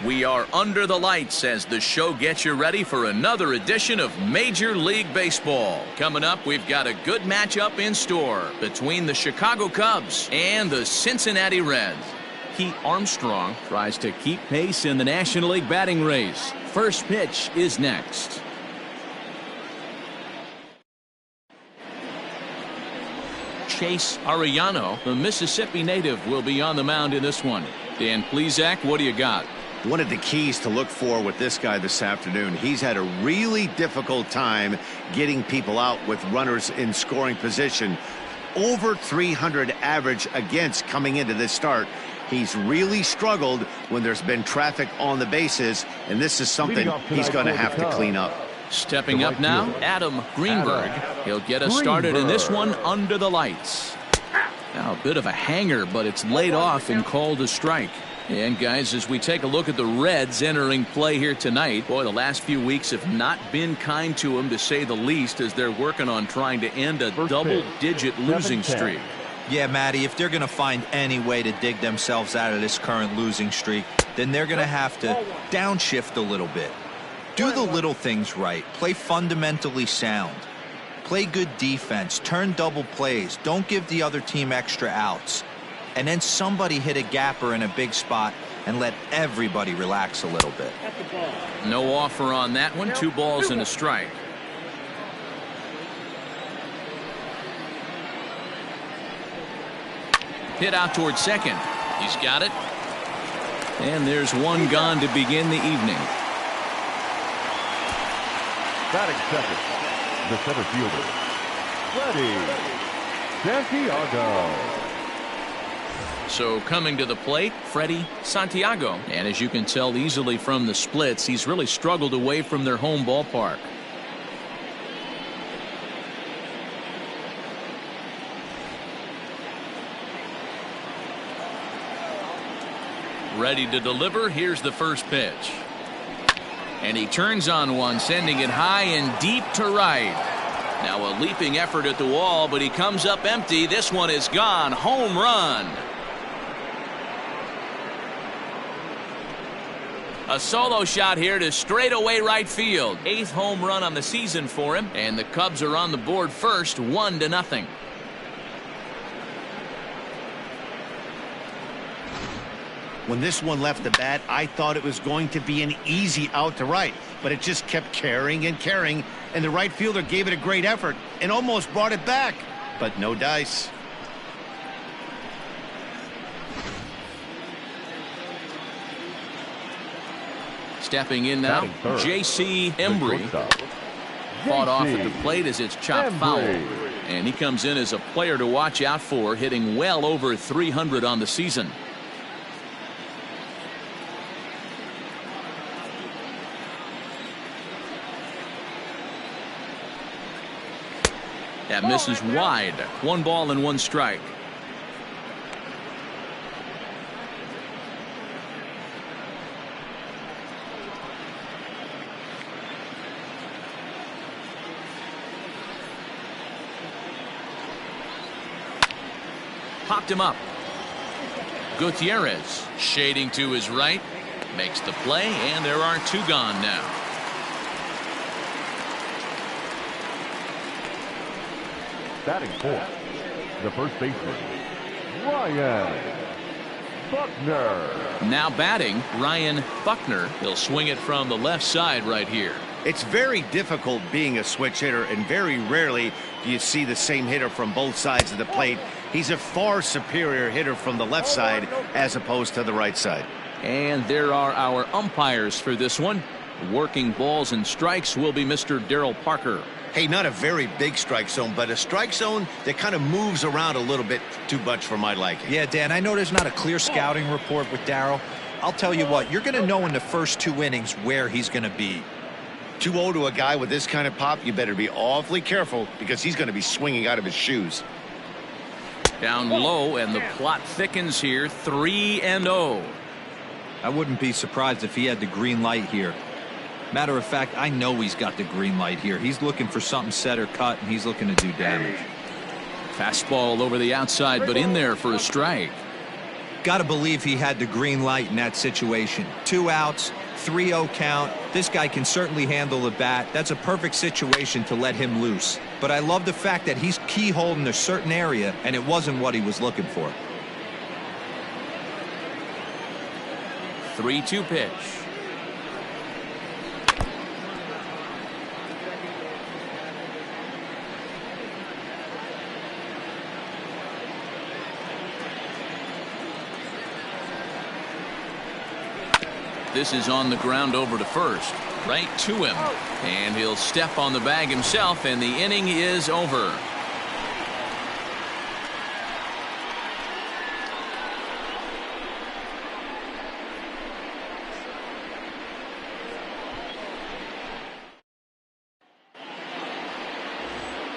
We are under the lights as the show gets you ready for another edition of Major League Baseball. Coming up, we've got a good matchup in store between the Chicago Cubs and the Cincinnati Reds. Pete Armstrong tries to keep pace in the National League batting race. First pitch is next. Chase Arellano, the Mississippi native, will be on the mound in this one. Dan Plesac, what do you got? One of the keys to look for with this guy this afternoon, he's had a really difficult time getting people out with runners in scoring position. Over 300 average against coming into this start. He's really struggled when there's been traffic on the bases, and this is something he's going to have to clean up. Stepping up now, Adam Greenberg. He'll get us started in this one under the lights. Now a bit of a hanger, but it's laid off and called a strike. And guys, as we take a look at the Reds entering play here tonight, boy, the last few weeks have not been kind to them, to say the least, as they're working on trying to end a double-digit losing streak. Yeah, Matty, if they're going to find any way to dig themselves out of this current losing streak, then they're going to have to downshift a little bit. Do the little things right. Play fundamentally sound. Play good defense. Turn double plays. Don't give the other team extra outs. And then somebody hit a gapper in a big spot and let everybody relax a little bit. No offer on that one. 2 balls and a strike. Hit out towards second. He's got it. And there's one gone to begin the evening. Batting second, the center fielder, Freddie Santiago. So coming to the plate, Freddie Santiago. And as you can tell easily from the splits, he's really struggled away from their home ballpark. Ready to deliver. Here's the first pitch. And he turns on one, sending it high and deep to right. Now a leaping effort at the wall, but he comes up empty. This one is gone. Home run. A solo shot here to straightaway right field. 8th home run on the season for him, and the Cubs are on the board first, 1-0. When this one left the bat, I thought it was going to be an easy out to right, but it just kept carrying and carrying, and the right fielder gave it a great effort and almost brought it back, but no dice. Stepping in now, J.C. Embry. Fought off at the plate as it's chopped foul. And he comes in as a player to watch out for, hitting well over 300 on the season. That misses wide. 1 ball and 1 strike. Popped him up. Gutierrez shading to his right. Makes the play, and there are 2 gone now. Batting fourth, the first baseman, Ryan Buckner. Now batting, Ryan Buckner. He'll swing it from the left side right here. It's very difficult being a switch hitter, and very rarely do you see the same hitter from both sides of the plate. He's a far superior hitter from the left side as opposed to the right side. And there are our umpires for this one. Working balls and strikes will be Mr. Darryl Parker. Hey, not a very big strike zone, but a strike zone that kind of moves around a little bit too much for my liking. Yeah, Dan, I know there's not a clear scouting report with Darryl. I'll tell you what, you're going to know in the first 2 innings where he's going to be. 2-0 to a guy with this kind of pop, you better be awfully careful, because he's going to be swinging out of his shoes. Down low, and the plot thickens here. 3-0. I wouldn't be surprised if he had the green light here. Matter of fact, I know he's got the green light here. He's looking for something set or cut, and he's looking to do damage. Fastball over the outside, but in there for a strike. Got to believe he had the green light in that situation. 2 outs, 3-0 count. This guy can certainly handle the bat. That's a perfect situation to let him loose. But I love the fact that he's keyholed in a certain area, and it wasn't what he was looking for. 3-2 pitch. This is on the ground over to first, right to him, and he'll step on the bag himself, and the inning is over.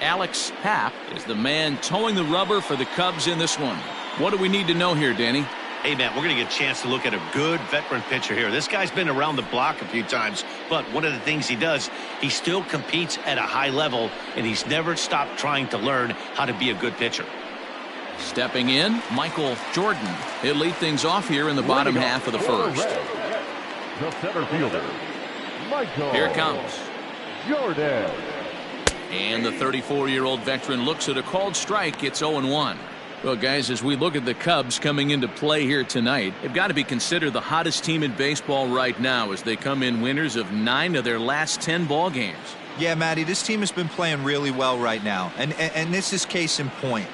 Alex Happ is the man towing the rubber for the Cubs in this one. What do we need to know here, Danny? Hey, Matt, we're going to get a chance to look at a good veteran pitcher here. This guy's been around the block a few times, but one of the things he does, he still competes at a high level, and he's never stopped trying to learn how to be a good pitcher. Stepping in, Michael Jordan. He'll lead things off here in the bottom half of the first. The center fielder, Michael. Here it comes. Jordan. And the 34-year-old veteran looks at a called strike. It's 0-1. Well, guys, as we look at the Cubs coming into play here tonight, they've got to be considered the hottest team in baseball right now as they come in winners of 9 of their last 10 ball games. Yeah, Matty, this team has been playing really well right now, and this is case in point.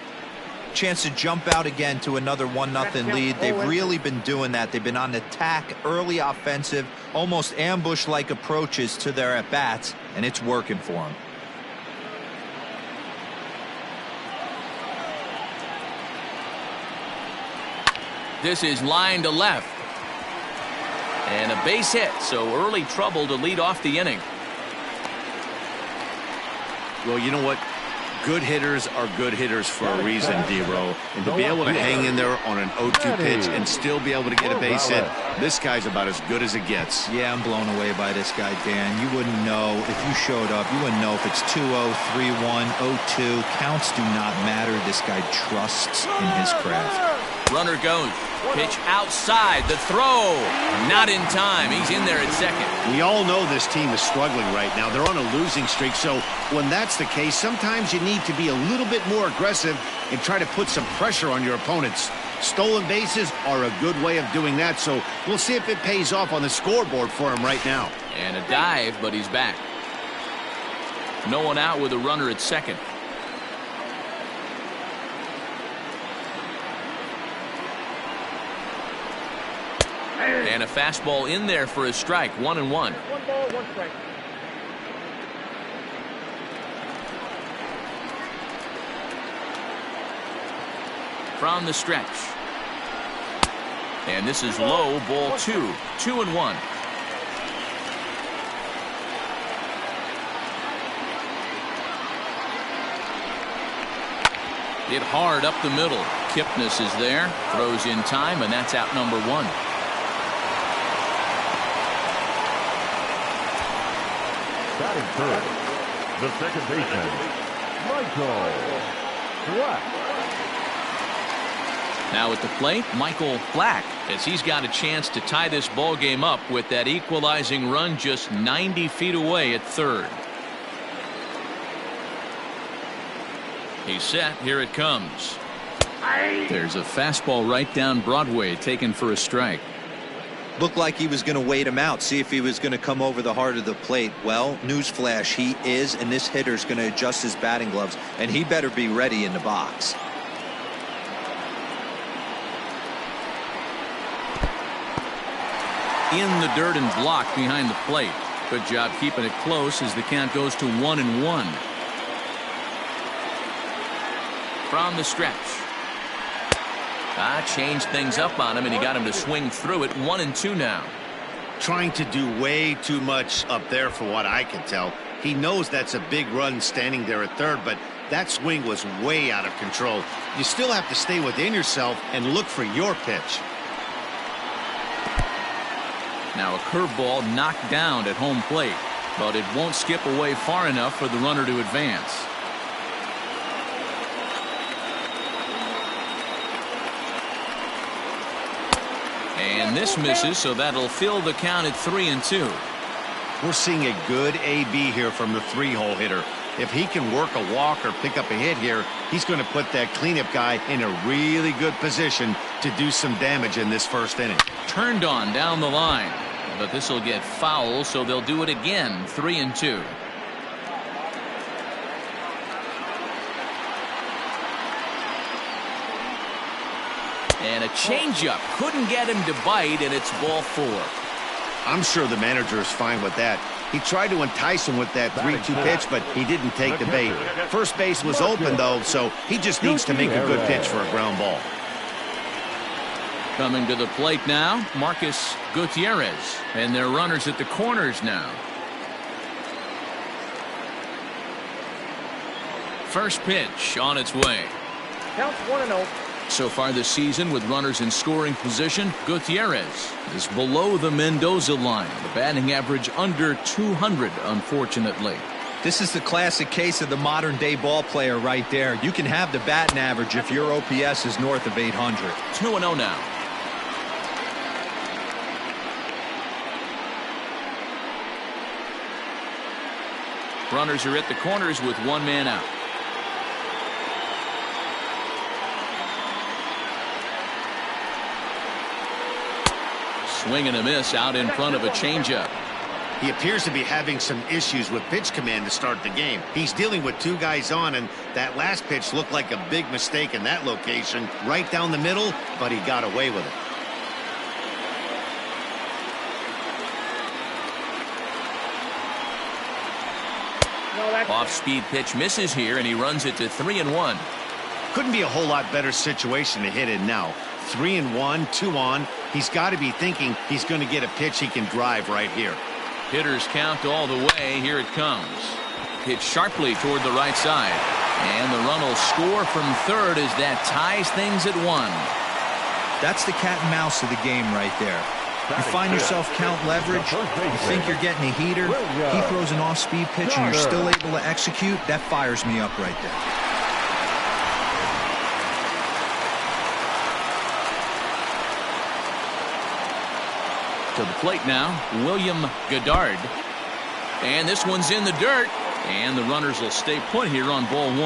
Chance to jump out again to another 1-0 lead. They've really been doing that. They've been on attack, early offensive, almost ambush-like approaches to their at-bats, and it's working for them. This is line to left. And a base hit, so early trouble to lead off the inning. Well, you know what? Good hitters are good hitters for a reason, D-Row. And to be able to hang in there on an 0-2 pitch and still be able to get a base hit, this guy's about as good as it gets. Yeah, I'm blown away by this guy, Dan. You wouldn't know if you showed up. You wouldn't know if it's 2-0, 3-1, 0-2. Counts do not matter. This guy trusts in his craft. Runner goes. Pitch outside. The throw. Not in time. He's in there at second. We all know this team is struggling right now. They're on a losing streak, so when that's the case, sometimes you need to be a little bit more aggressive and try to put some pressure on your opponents. Stolen bases are a good way of doing that, so we'll see if it pays off on the scoreboard for him right now. And a dive, but he's back. No one out with a runner at second. And a fastball in there for a strike. 1-1. 1 ball, 1 strike. From the stretch. And this is low, ball 2. 2-1. Hit hard up the middle. Kipnis is there. Throws in time, and that's out number 1. Batting third, the second baseman, Michael Black. Now at the plate, Michael Black, as he's got a chance to tie this ball game up with that equalizing run just 90 feet away at third. He's set. Here it comes. There's a fastball right down Broadway taken for a strike. Looked like he was going to wait him out, see if he was going to come over the heart of the plate. Well, newsflash, he is, and this hitter's going to adjust his batting gloves, and he better be ready in the box. In the dirt and blocked behind the plate. Good job keeping it close as the count goes to 1-1. From the stretch. Changed things up on him, and he got him to swing through it. 1-2 now. Trying to do way too much up there for what I can tell. He knows that's a big run standing there at third, but that swing was way out of control. You still have to stay within yourself and look for your pitch. Now a curveball knocked down at home plate, but it won't skip away far enough for the runner to advance. And this misses, so that'll fill the count at 3-2. We're seeing a good AB here from the three-hole hitter. If he can work a walk or pick up a hit here, he's going to put that cleanup guy in a really good position to do some damage in this first inning. Turned on down the line, but this will get foul, so they'll do it again. 3-2. And a changeup couldn't get him to bite, and it's ball 4. I'm sure the manager is fine with that. He tried to entice him with that 3-2 pitch, but he didn't take the bait. First base was open, though, so he just needs to make a good pitch for a ground ball. Coming to the plate now, Marcus Gutierrez. And their runners at the corners now. First pitch on its way. Counts 1-0. So far this season, with runners in scoring position, Gutierrez is below the Mendoza line. The batting average under 200, unfortunately. This is the classic case of the modern-day ball player right there. You can have the batting average if your OPS is north of 800. 2-0 now. Runners are at the corners with one man out. Swing and a miss out in front of a changeup. He appears to be having some issues with pitch command to start the game. He's dealing with two guys on, and that last pitch looked like a big mistake in that location, right down the middle, but he got away with it. Off-speed pitch misses here, and he runs it to 3-1. Couldn't be a whole lot better situation to hit in now. 3-1, 2 on. He's got to be thinking he's going to get a pitch he can drive right here. Hitters count all the way. Here it comes. Hit sharply toward the right side. And the run will score from third as that ties things at 1. That's the cat and mouse of the game right there. You find yourself count leverage, you think you're getting a heater, he throws an off-speed pitch and you're still able to execute. That fires me up right there. To the plate now, William Goddard. And this one's in the dirt. And the runners will stay put here on ball 1.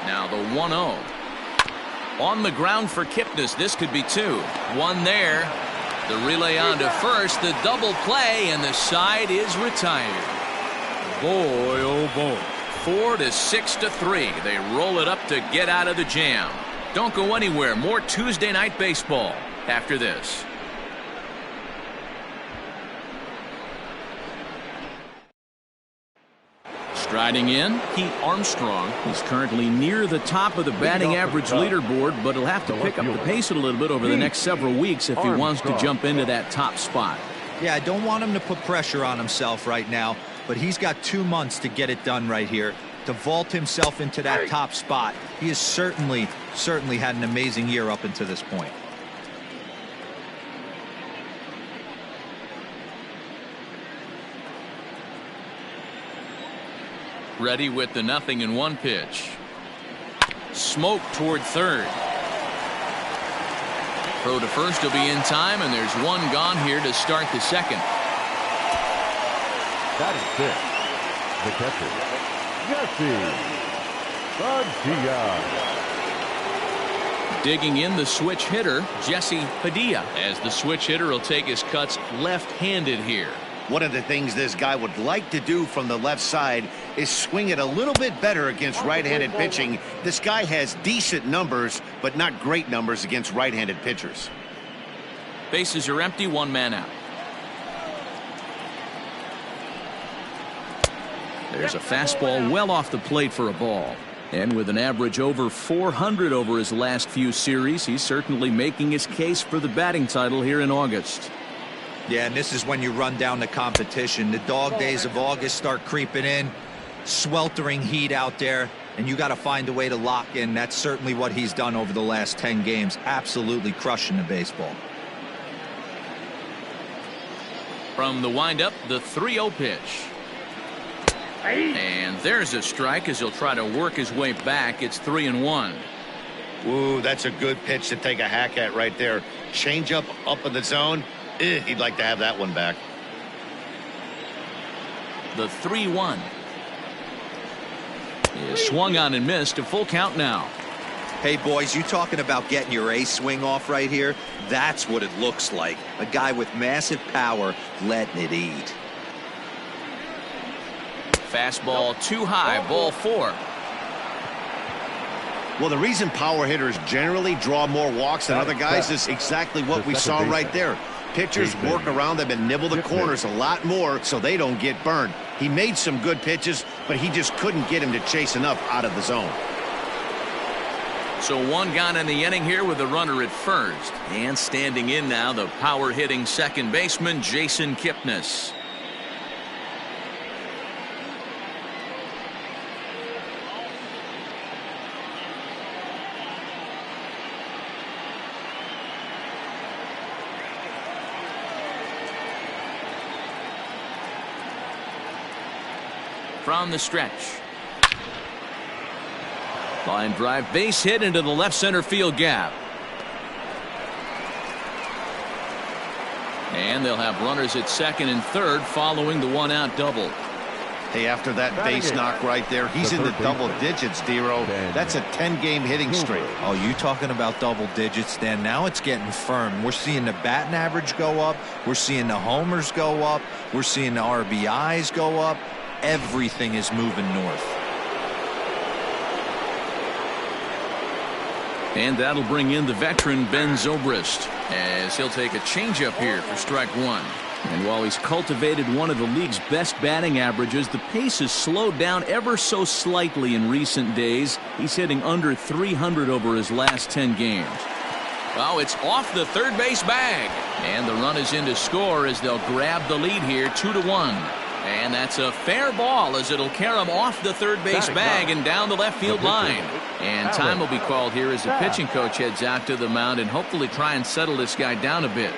Now the 1-0. On the ground for Kipnis. This could be 2. One there. The relay on to first, the double play, and the side is retired. Boy, oh boy. 4-6-3. They roll it up to get out of the jam. Don't go anywhere. More Tuesday night baseball after this. Striding in, Pete Armstrong. He's currently near the top of the batting average leaderboard, but he'll have to pick up the pace a little bit over the next several weeks if he wants to jump into that top spot. Yeah, I don't want him to put pressure on himself right now, but he's got 2 months to get it done right here, to vault himself into that top spot. He has certainly had an amazing year up until this point. Ready with the 0-1 pitch. Smoke toward third. Throw to first will be in time, and there's one gone here to start the second. That is it. The catcher, Jesse Padilla. Digging in the switch hitter, Jesse Padilla, as the switch hitter will take his cuts left-handed here. One of the things this guy would like to do from the left side is swing it a little bit better against right-handed pitching. This guy has decent numbers, but not great numbers against right-handed pitchers. Bases are empty, one man out. There's a fastball well off the plate for a ball. And with an average over 400 over his last few series, he's certainly making his case for the batting title here in August. Yeah, and this is when you run down the competition. The dog days of August start creeping in. Sweltering heat out there, and you got to find a way to lock in. That's certainly what he's done over the last 10 games. Absolutely crushing the baseball. From the windup, the 3-0 pitch. And there's a strike as he'll try to work his way back. It's 3-1. Ooh, that's a good pitch to take a hack at right there. Change up in the zone. He'd like to have that one back. The 3-1 is swung on and missed. A full count now. Hey, boys, you talking about getting your A swing off right here? That's what it looks like. A guy with massive power letting it eat. Fastball too high, ball 4. Well, the reason power hitters generally draw more walks than other guys is exactly what we saw right there. Pitchers work around them and nibble the corners a lot more so they don't get burned. He made some good pitches, but he just couldn't get him to chase enough out of the zone. So one gone in the inning here with a runner at first. And standing in now, the power-hitting second baseman, Jason Kipnis. From the stretch. Line drive, base hit into the left center field gap. And they'll have runners at second and third following the one-out double. Hey, after that base knock right there, he's in the double digits, D-Row. That's a 10-game hitting streak. Oh, you talking about double digits, Dan? Now it's getting firm. We're seeing the batting average go up. We're seeing the homers go up. We're seeing the RBIs go up. Everything is moving north. And that'll bring in the veteran Ben Zobrist as he'll take a changeup here for strike 1. And while he's cultivated one of the league's best batting averages, the pace has slowed down ever so slightly in recent days. He's hitting under 300 over his last 10 games. Oh, it's off the third base bag. And the run is in to score as they'll grab the lead here 2-1. And that's a fair ball as it'll carry him off the third base bag and down the left field line. And time will be called here as the pitching coach heads out to the mound and hopefully try and settle this guy down a bit.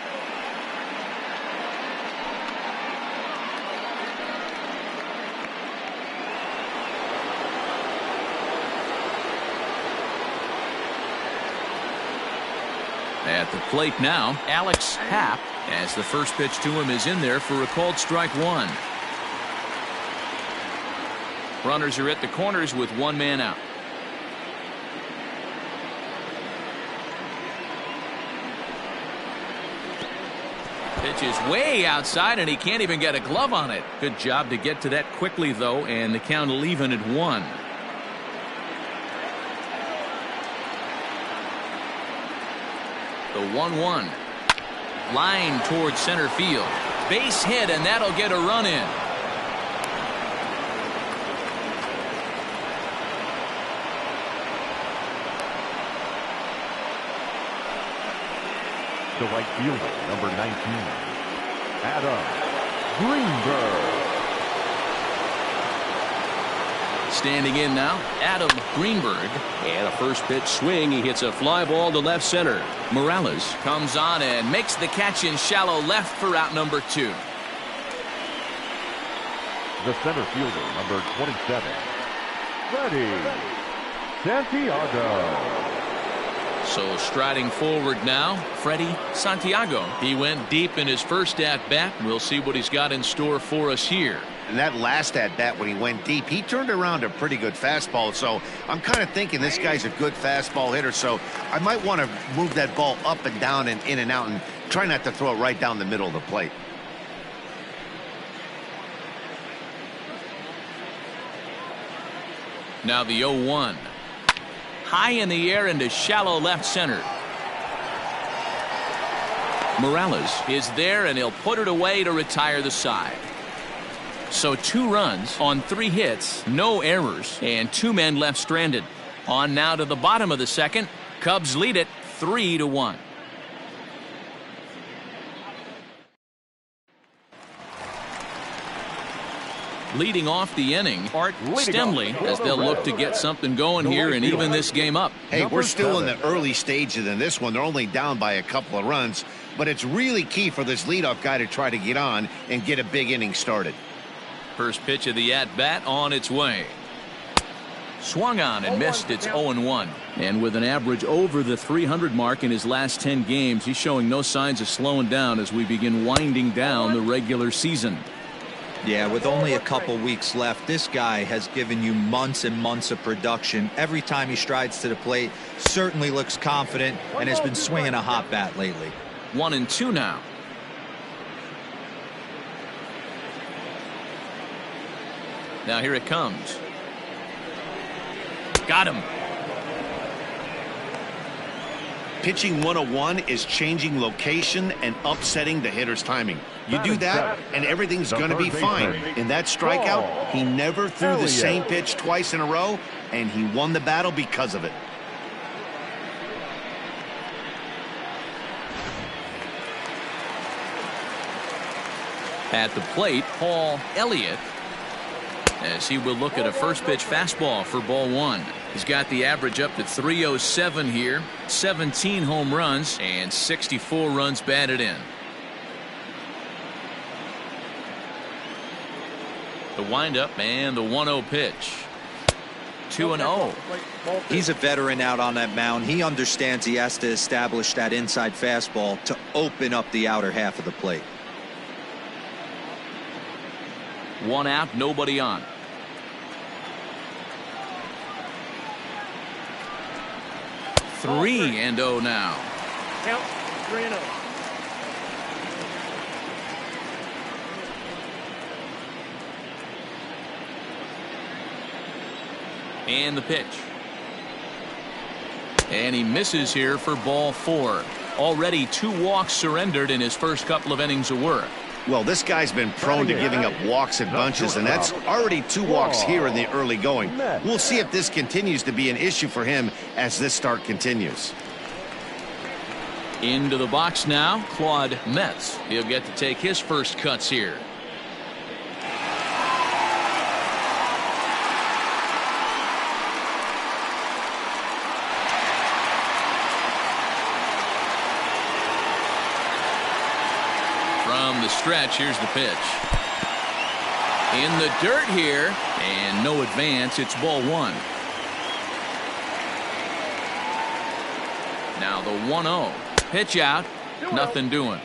At the plate now, Alex Happ, as the first pitch to him is in there for a called strike 1. Runners are at the corners with one man out. Pitch is way outside and he can't even get a glove on it. Good job to get to that quickly though, and the count will even at 1. The 1-1. Line towards center field. Base hit, and that'll get a run in. The right fielder, number 19, Adam Greenberg. Standing in now, Adam Greenberg. And a first pitch swing. He hits a fly ball to left center. Morales comes on and makes the catch in shallow left for out number 2. The center fielder, number 27, Freddie Santiago. So striding forward now, Freddie Santiago. He went deep in his first at-bat. We'll see what he's got in store for us here. And that last at-bat when he went deep, he turned around a pretty good fastball. So I'm kind of thinking this guy's a good fastball hitter. So I might want to move that ball up and down and in and out and try not to throw it right down the middle of the plate. Now the 0-1. High in the air into shallow left center. Morales is there and he'll put it away to retire the side. So 2 runs on 3 hits, no errors, and 2 men left stranded. On now to the bottom of the second. Cubs lead it 3-1. Leading off the inning, Art Stemley, as they'll look to get something going here and even this game up. Hey, we're still in the early stages in this one. They're only down by a couple of runs, but it's really key for this leadoff guy to try to get on and get a big inning started. First pitch of the at-bat on its way. Swung on and missed. It's 0-1. And with an average over the 300 mark in his last 10 games, he's showing no signs of slowing down as we begin winding down the regular season. Yeah, with only a couple weeks left, this guy has given you months and months of production. Every time he strides to the plate, certainly looks confident and has been swinging a hot bat lately. 1-2 now. Now here it comes. Got him. Pitching 101 is changing location and upsetting the hitter's timing. You do that, and everything's going to be fine. In that strikeout, he never threw the same pitch twice in a row, and he won the battle because of it. At the plate, Paul Elliott, as he will look at a first pitch fastball for ball one. He's got the average up to 307 here, 17 home runs, and 64 runs batted in. The windup and the 1-0 pitch. 2-0. He's a veteran out on that mound. He understands he has to establish that inside fastball to open up the outer half of the plate. 1 out, nobody on. Three and 0 now. Count 3-0. And the pitch. And he misses here for ball 4. Already 2 walks surrendered in his first couple of innings of work. Well, this guy's been prone to giving up walks in bunches, and that's already 2 walks here in the early going. We'll see if this continues to be an issue for him as this start continues. Into the box now, Claude Metz. He'll get to take his first cuts here. From the stretch, here's the pitch. In the dirt here, and no advance. It's ball 1. Now the 1-0. Pitch out, nothing doing.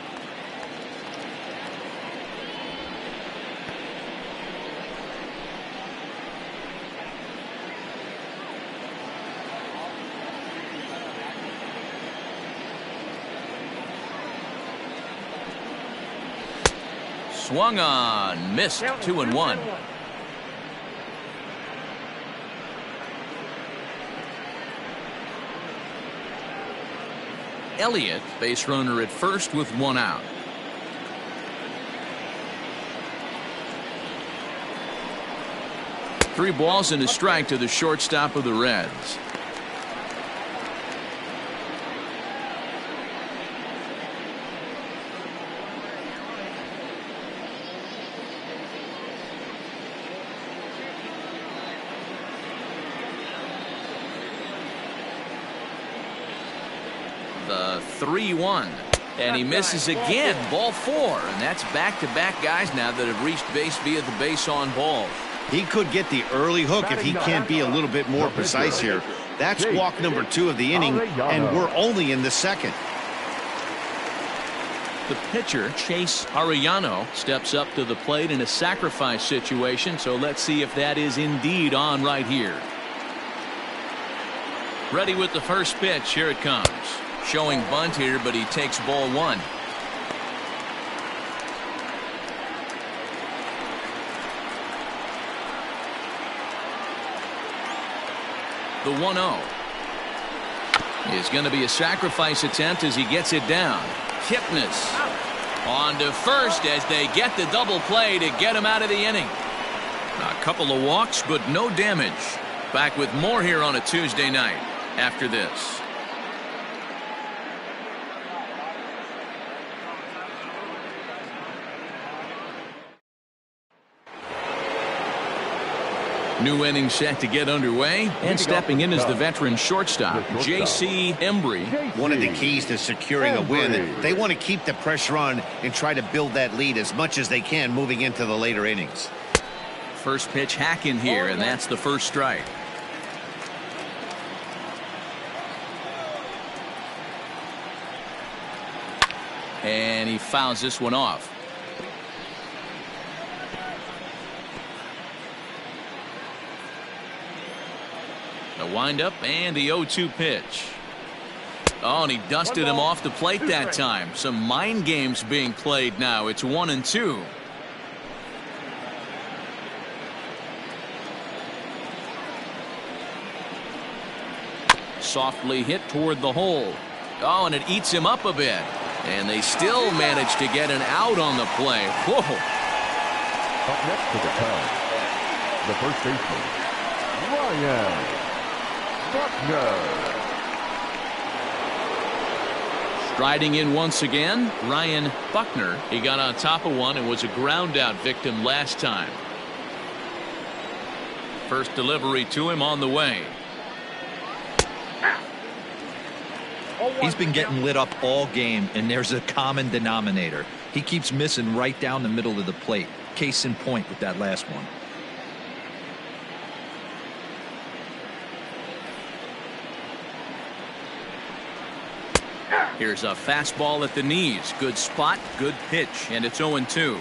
Swung on, missed. 2-1. Elliott, base runner at first with 1 out. Three balls and a strike to the shortstop of the Reds. The 3-1, and he misses again. Ball 4, and that's back-to-back guys now that have reached base via the base on balls. He could get the early hook if he can't be a little bit more precise here. That's walk number 2 of the inning, and we're only in the second. The pitcher, Chase Arellano, steps up to the plate in a sacrifice situation, so let's see if that is indeed on right here. Ready with the first pitch. Here it comes. Showing bunt here, but he takes ball 1. The 1-0 is going to be a sacrifice attempt as he gets it down. Kipnis on to first as they get the double play to get him out of the inning. A couple of walks, but no damage. Back with more here on a Tuesday night after this. New inning set to get underway, and stepping in is the veteran shortstop, J.C. Embry. One of the keys to securing a win, they want to keep the pressure on and try to build that lead as much as they can moving into the later innings. First pitch hacking here, and that's the first strike. And he fouls this one off. The windup and the 0-2 pitch. Oh, and he dusted him off the plate that time. Some mind games being played now. It's 1-2. Softly hit toward the hole. Oh, and it eats him up a bit. And they still manage to get an out on the play. Whoa. Up next to the Cubs, the first baseman, Ryan Buckner. Striding in once again, Ryan Buckner. He got on top of one and was a ground out victim last time. First delivery to him on the way. He's been getting lit up all game, and there's a common denominator. He keeps missing right down the middle of the plate. Case in point with that last one. Here's a fastball at the knees. Good spot, good pitch, and it's 0-2.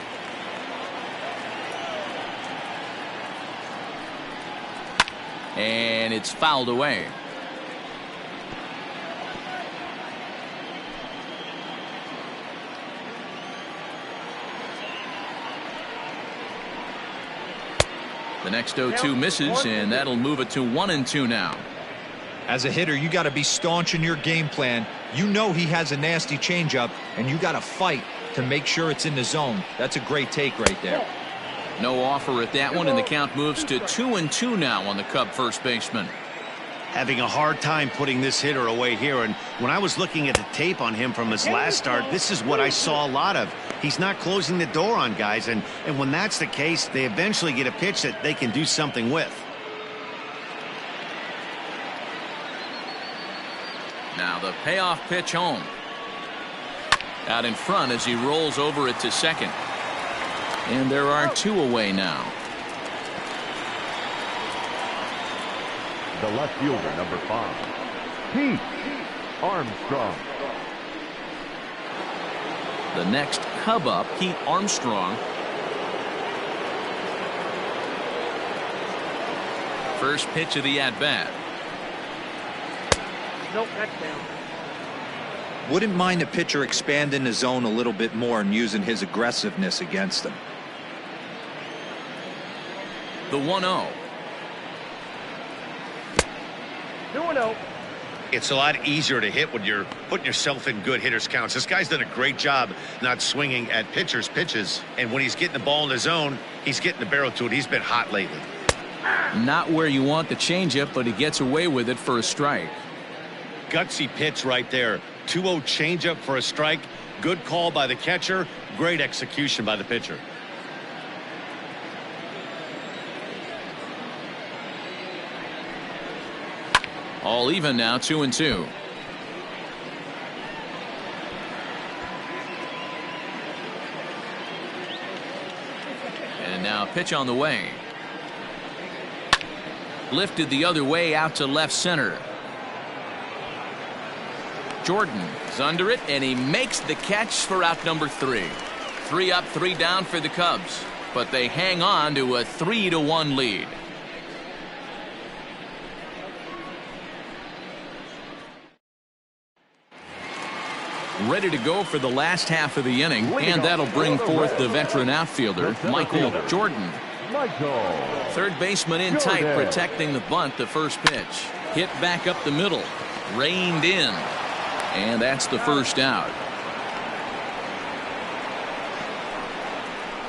And it's fouled away. The next 0-2 misses, and that'll move it to 1-2 now. As a hitter, you got to be staunch in your game plan. You know he has a nasty changeup, and you got to fight to make sure it's in the zone. That's a great take right there. No offer at that one, and the count moves to 2-2 now on the Cub first baseman. Having a hard time putting this hitter away here, and when I was looking at the tape on him from his last start, this is what I saw a lot of. He's not closing the door on guys, and when that's the case, they eventually get a pitch that they can do something with. Now the payoff pitch home. Out in front as he rolls over it to second. And there are two away now. The left fielder, number 5, Pete Armstrong. The next Cub up, Pete Armstrong. First pitch of the at-bat. Nope, that's down. Wouldn't mind a pitcher expanding the zone a little bit more and using his aggressiveness against them. The 1-0. 2-0. It's a lot easier to hit when you're putting yourself in good hitters counts. This guy's done a great job not swinging at pitchers' pitches, and when he's getting the ball in the zone, he's getting the barrel to it. He's been hot lately. Not where you want the changeup, but he gets away with it for a strike. Gutsy pitch right there. 2-0 changeup for a strike. Good call by the catcher. Great execution by the pitcher. All even now, 2-2. And now pitch on the way. Lifted the other way out to left center. Jordan is under it, and he makes the catch for out number 3. 3 up, 3 down for the Cubs, but they hang on to a 3-1 lead. Ready to go for the last half of the inning, and that'll bring forth the veteran outfielder, Michael Jordan. Third baseman in tight, protecting the bunt. The first pitch hit back up the middle, reined in, and that's the first out.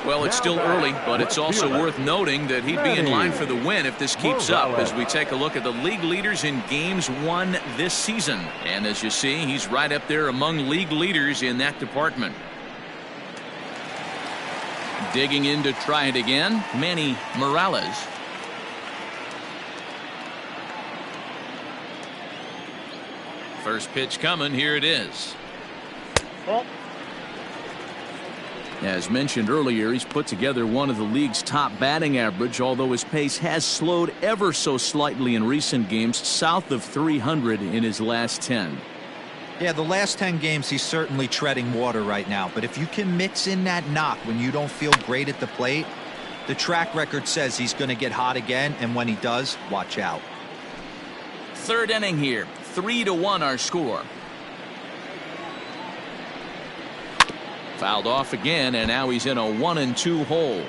Well, it's still early, but it's also worth noting that he'd be in line for the win if this keeps up as we take a look at the league leaders in games won this season. And as you see, he's right up there among league leaders in that department. Digging in to try it again, Manny Morales. First pitch coming. Here it is. Ball. As mentioned earlier, he's put together one of the league's top batting average, although his pace has slowed ever so slightly in recent games, south of 300 in his last 10. Yeah, the last 10 games, he's certainly treading water right now. But if you can mix in that knock when you don't feel great at the plate, the track record says he's going to get hot again. And when he does, watch out. Third inning here. 3-1 our score. Fouled off again, and now he's in a 1-2 hole.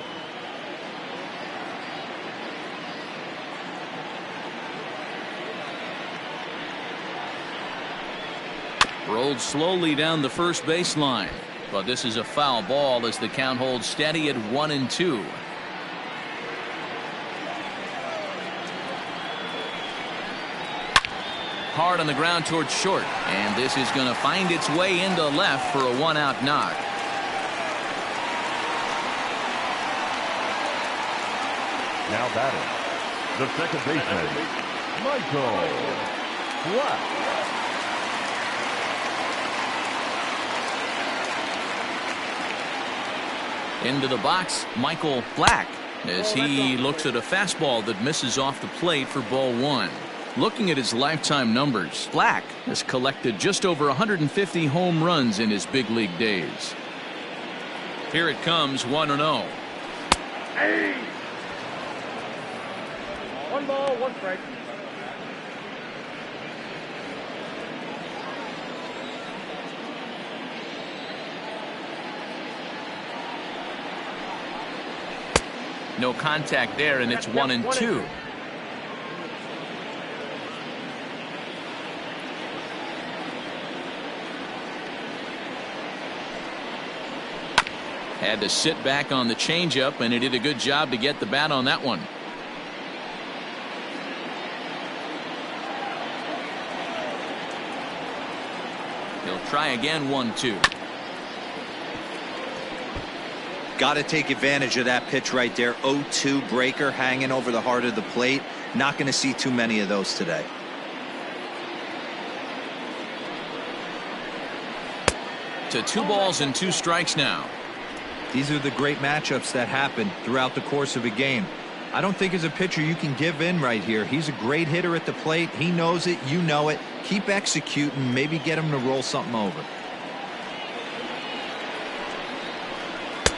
Rolled slowly down the first baseline, but this is a foul ball as the count holds steady at 1-2. Hard on the ground towards short, and this is going to find its way into left for a one-out knock. Now batting, the second baseman, Michael Black. Into the box, Michael Black, as he looks at a fastball that misses off the plate for ball one. Looking at his lifetime numbers, Black has collected just over 150 home runs in his big league days. Here it comes, 1-0. Hey. 1 ball, 1 strike. No contact there, and it's 1-2. Had to sit back on the changeup, and he did a good job to get the bat on that one. He'll try again, 1-2. Got to take advantage of that pitch right there. 0-2 breaker hanging over the heart of the plate. Not going to see too many of those today. To 2 balls and 2 strikes now. These are the great matchups that happen throughout the course of a game. I don't think as a pitcher you can give in right here. He's a great hitter at the plate. He knows it. You know it. Keep executing. Maybe get him to roll something over.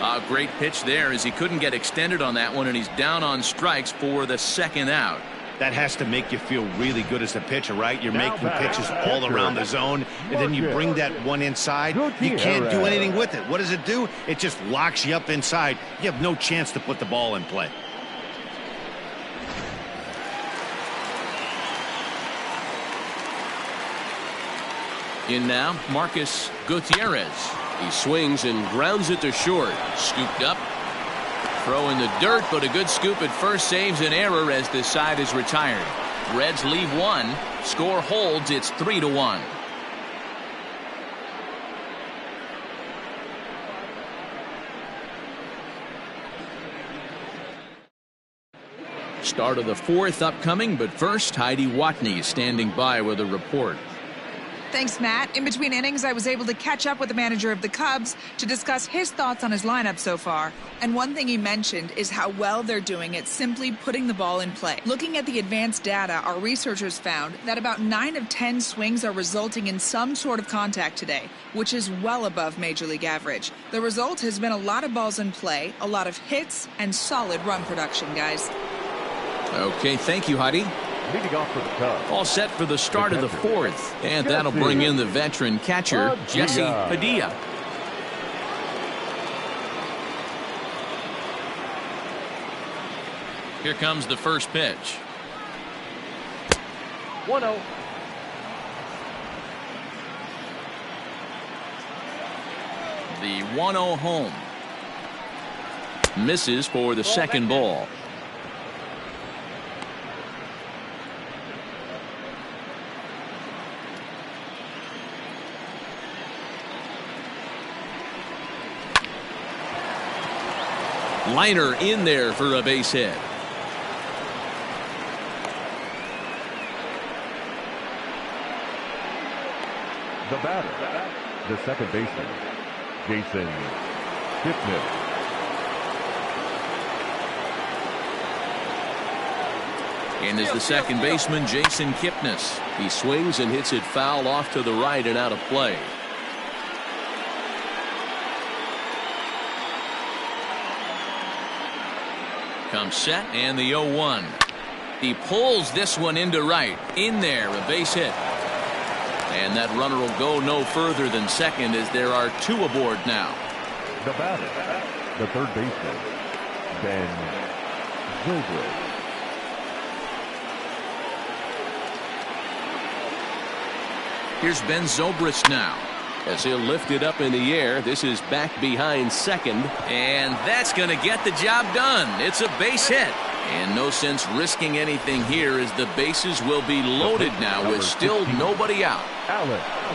A great pitch there as he couldn't get extended on that one, and he's down on strikes for the second out. That has to make you feel really good as a pitcher, right? You're making pitches all around the zone, and then you bring that one inside. You can't do anything with it. What does it do? It just locks you up inside. You have no chance to put the ball in play. In now, Marcus Gutierrez. He swings and grounds it to short. Scooped up. Throw in the dirt, but a good scoop at first saves an error as this side is retired. Reds leave one. Score holds. It's 3-1. Start of the fourth upcoming, but first, Heidi Watney standing by with a report. Thanks, Matt. In between innings, I was able to catch up with the manager of the Cubs to discuss his thoughts on his lineup so far. And one thing he mentioned is how well they're doing at simply putting the ball in play. Looking at the advanced data, our researchers found that about 9 of 10 swings are resulting in some sort of contact today, which is well above Major League average. The result has been a lot of balls in play, a lot of hits, and solid run production, guys. Okay, thank you, Heidi. Leading off for the Cubs. All set for the start of the fourth. And that'll bring in the veteran catcher, Jesse Padilla. Here comes the first pitch. 1-0. The 1-0 home. Misses for the second ball. Liner in there for a base hit. The batter, the second baseman, Jason Kipnis. And is the second baseman, Jason Kipnis. He swings and hits it foul off to the right and out of play. Comes set and the 0-1. He pulls this one into right. In there, a base hit. And that runner will go no further than second as there are two aboard now. The batter, the third baseman, Ben Zobrist. Here's Ben Zobrist now as he'll lift it up in the air. This is back behind second, and that's going to get the job done. It's a base hit, and no sense risking anything here as the bases will be loaded now with still nobody out.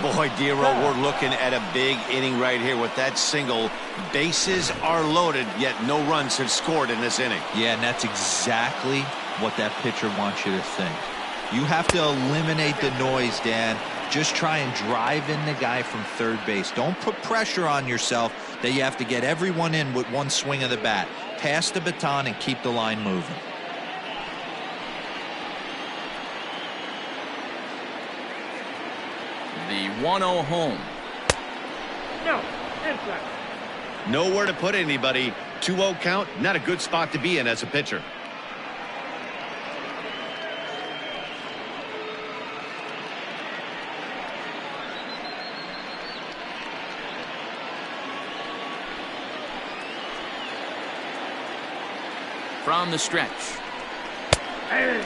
Boy, Dero, we're looking at a big inning right here with that single. Bases are loaded, yet no runs have scored in this inning. Yeah, and that's exactly what that pitcher wants you to think. You have to eliminate the noise, Dan. Just try and drive in the guy from third base. Don't put pressure on yourself that you have to get everyone in with one swing of the bat. Pass the baton and keep the line moving. The 1-0 home. No, inside. Nowhere to put anybody. 2-0 count, not a good spot to be in as a pitcher. From the stretch. Hey.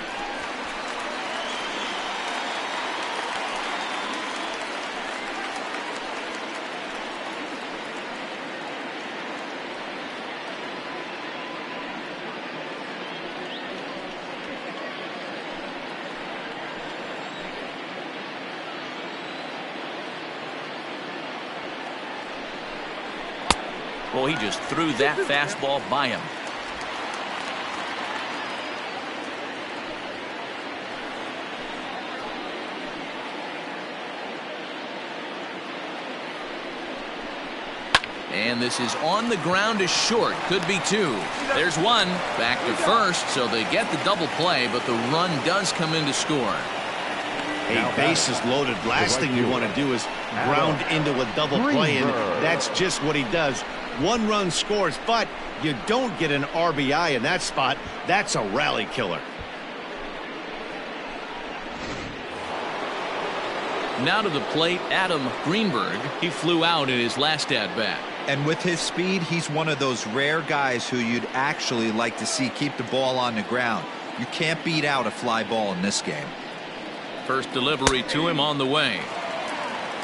Well, he just threw that fastball by him. And this is on the ground is short. Could be two. There's one. Back to first, so they get the double play, but the run does come in to score. Hey, bases loaded. Last thing you want to do is ground into a double play, and that's just what he does. One run scores, but you don't get an RBI in that spot. That's a rally killer. Now to the plate, Adam Greenberg. He flew out in his last at-bat. And with his speed, he's one of those rare guys who you'd actually like to see keep the ball on the ground. You can't beat out a fly ball in this game. First delivery to him on the way.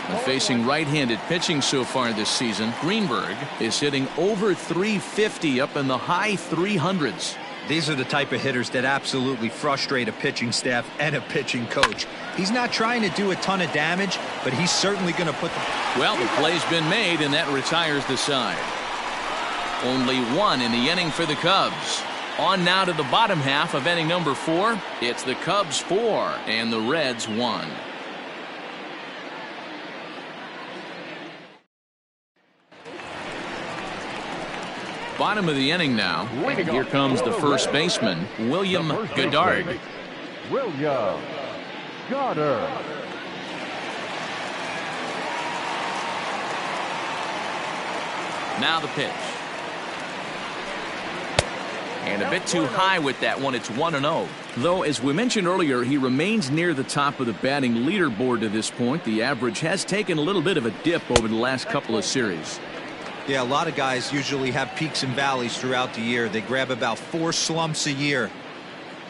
And facing right-handed pitching so far this season, Greenberg is hitting over 350 up in the high 300s. These are the type of hitters that absolutely frustrate a pitching staff and a pitching coach. He's not trying to do a ton of damage, but he's certainly going to put the... Well, the play's been made, and that retires the side. Only one in the inning for the Cubs. On now to the bottom half of inning number 4. It's the Cubs 4 and the Reds 1. Bottom of the inning now. And here comes the first baseman, William Goddard. William Goddard. Now the pitch. And a bit too high with that one. It's 1-0. Though, as we mentioned earlier, he remains near the top of the batting leaderboard to this point. The average has taken a little bit of a dip over the last couple of series. Yeah, a lot of guys usually have peaks and valleys throughout the year. They grab about 4 slumps a year.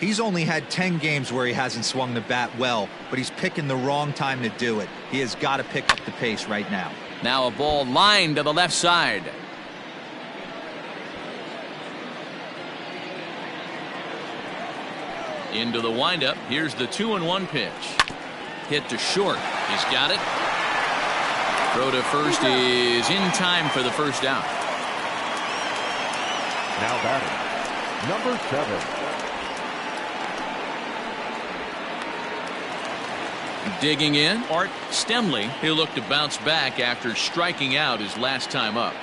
He's only had 10 games where he hasn't swung the bat well, but he's picking the wrong time to do it. He has got to pick up the pace right now. Now a ball lined to the left side. Into the windup. Here's the 2-1 pitch. Hit to short. He's got it. Throw to first is in time for the first out. Now batting, number 7. Digging in, Art Stemley. He'll look to bounce back after striking out his last time up.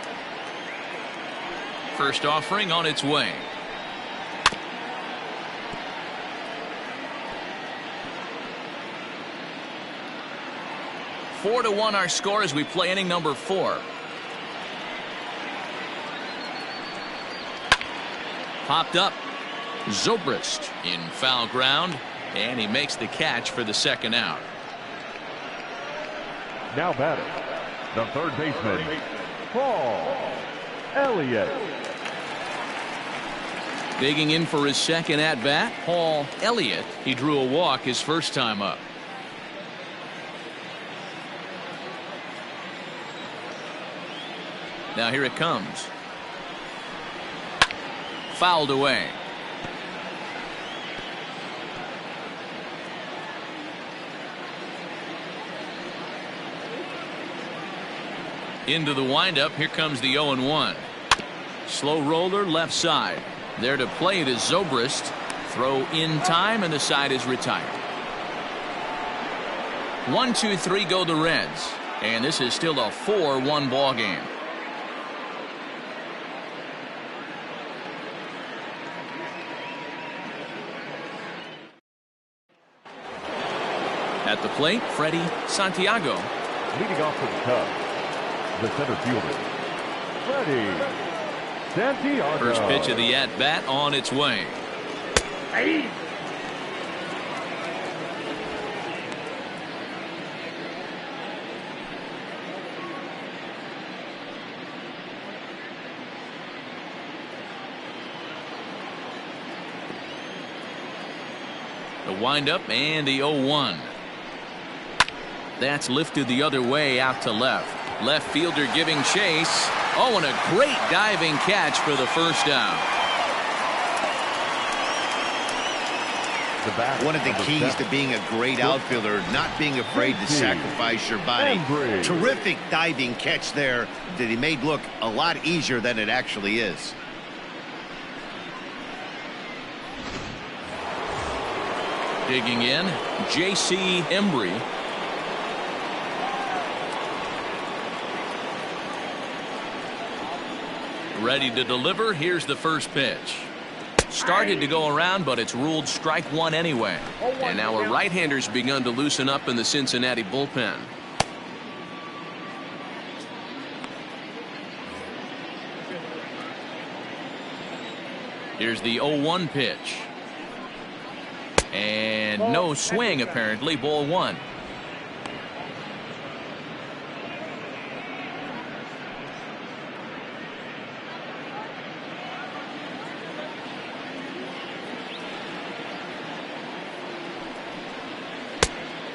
First offering on its way. Four to 1 our score as we play inning number 4. Popped up. Zobrist in foul ground, and he makes the catch for the second out. Now batting, the third baseman, Paul Elliott. Digging in for his second at bat, Paul Elliott. He drew a walk his first time up. Now here it comes. Fouled away. Into the windup. Here comes the 0-1. Slow roller left side. There to play it is Zobrist. Throw in time, and the side is retired. 1-2-3 go the Reds, and this is still a 4-1 ball game. At the plate, Freddie Santiago. Leading off for the Cubs, the center fielder, Freddie Santiago. First pitch of the at-bat on its way. Hey. The windup and the 0-1. That's lifted the other way out to left. Left fielder giving chase. Oh, and a great diving catch for the first out. One of the keys to being a great outfielder, not being afraid to sacrifice your body. Terrific diving catch there that he made look a lot easier than it actually is. Digging in, J.C. Embry. Ready to deliver. Here's the first pitch. Started to go around, but it's ruled strike one anyway. And now a right-hander's begun to loosen up in the Cincinnati bullpen. Here's the 0-1 pitch. And no swing, apparently. Ball one.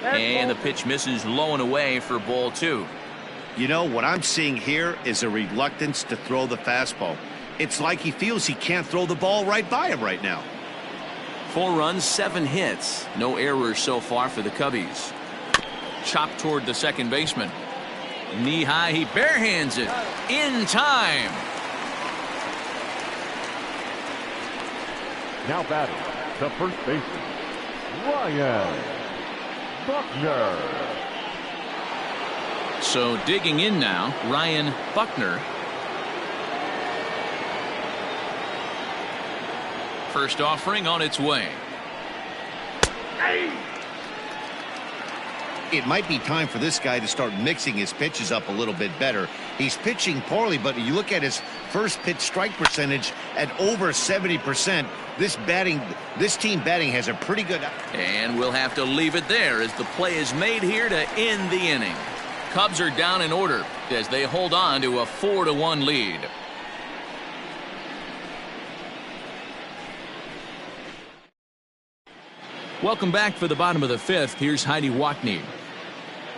And the pitch misses low and away for ball two. You know, what I'm seeing here is a reluctance to throw the fastball. It's like he feels he can't throw the ball right by him right now. 4 runs, 7 hits. No errors so far for the Cubbies. Chopped toward the second baseman. Knee high, he barehands it. In time. Now batting, the first baseman, Ryan Buckner. So digging in now, Ryan Buckner. First offering on its way. It might be time for this guy to start mixing his pitches up a little bit better. He's pitching poorly, but you look at his first pitch strike percentage at over 70%. This team batting has a pretty good. And we'll have to leave it there as the play is made here to end the inning. Cubs are down in order as they hold on to a 4-1 lead. Welcome back for the bottom of the 5th. Here's Heidi Watney.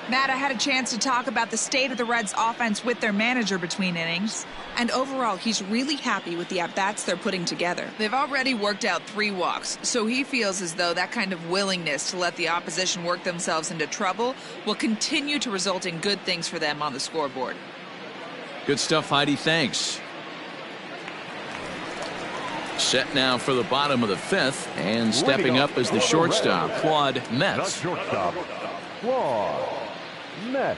Matt, I had a chance to talk about the state of the Reds offense with their manager between innings. And overall, he's really happy with the at-bats they're putting together. They've already worked out 3 walks, so he feels as though that kind of willingness to let the opposition work themselves into trouble will continue to result in good things for them on the scoreboard. Good stuff, Heidi. Thanks. Set now for the bottom of the 5th, and stepping up as the shortstop, Claude Metz. The shortstop, Claude Met.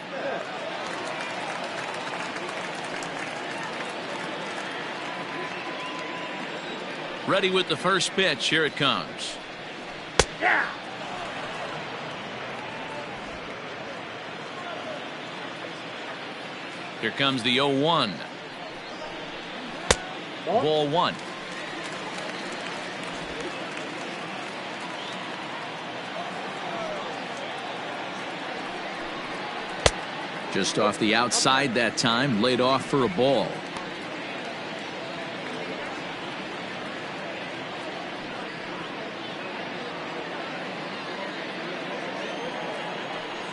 Ready with the first pitch. Here it comes. Yeah. Here comes the 0-1. Ball one. Just off the outside that time, laid off for a ball.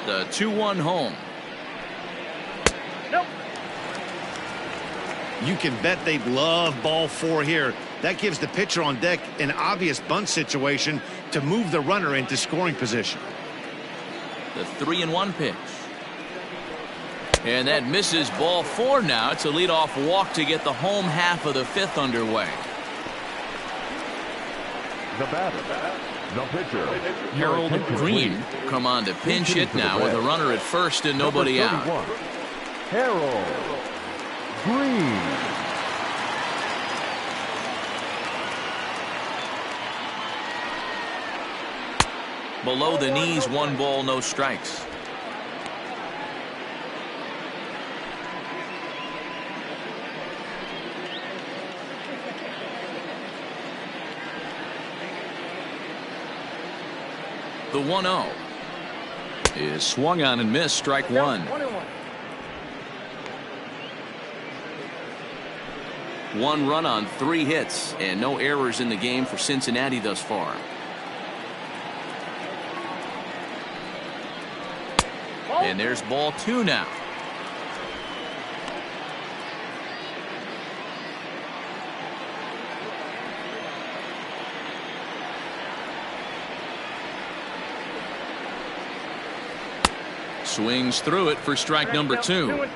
The 2-1 home. Nope. You can bet they'd love ball 4 here. That gives the pitcher on deck an obvious bunt situation to move the runner into scoring position. The 3-1 pitch. And that misses. Ball 4 now. It's a leadoff walk to get the home half of the 5th underway. The batter, the pitcher, Harold Green come on to pinch hit now with a runner at first and nobody out. Harold Green. Below the knees, 1 ball, no strikes. The 1-0 is swung on and missed. Strike 1. 1 run on 3 hits and no errors in the game for Cincinnati thus far. And there's ball 2 now. Swings through it for strike number 2.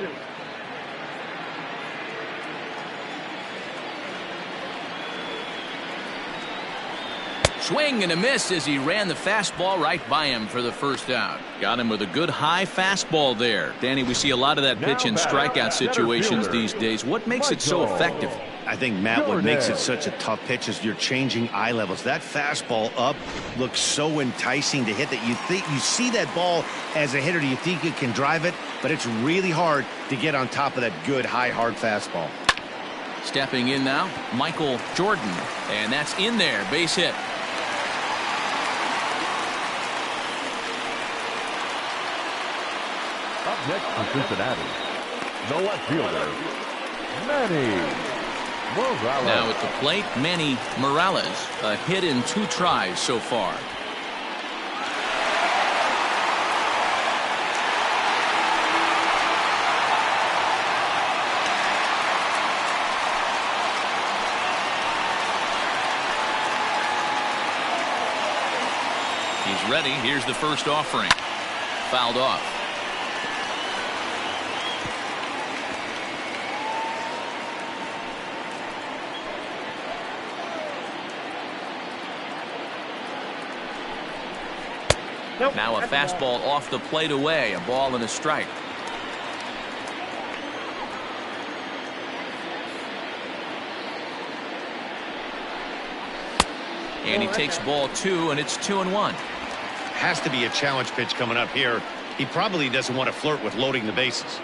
Swing and a miss as he ran the fastball right by him for the first out. Got him with a good high fastball there. Danny, we see a lot of that pitch in strikeout situations these days. What makes it so effective? I think, Matt, what makes it such a tough pitch is you're changing eye levels. That fastball up looks so enticing to hit that you see that ball as a hitter. You think you can drive it, but it's really hard to get on top of that good high hard fastball. Stepping in now, Michael Jordan, and that's in there. Base hit. Up next for Cincinnati, the left fielder, Manny Morales. Now at the plate, Manny Morales, a hit in 2 tries so far. He's ready. Here's the first offering. Fouled off. Nope. Now a fastball off the plate away. A ball and a strike. And he takes ball 2, and it's 2-1. Has to be a challenge pitch coming up here. He probably doesn't want to flirt with loading the bases.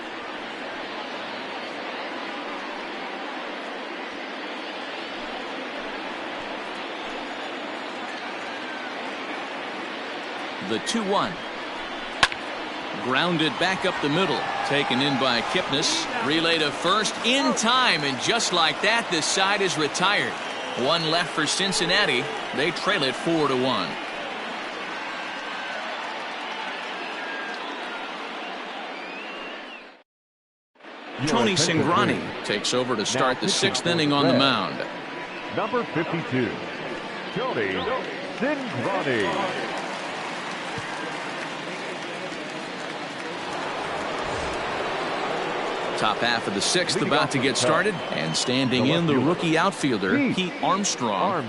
The 2-1. Grounded back up the middle. Taken in by Kipnis. Relay to first in time. And just like that, this side is retired. 1 left for Cincinnati. They trail it 4-1. Tony Cingrani takes over to start the 6th inning on the mound. Number 52, Tony Cingrani. Top half of the 6th about to get started, and standing in the rookie outfielder Pete Armstrong.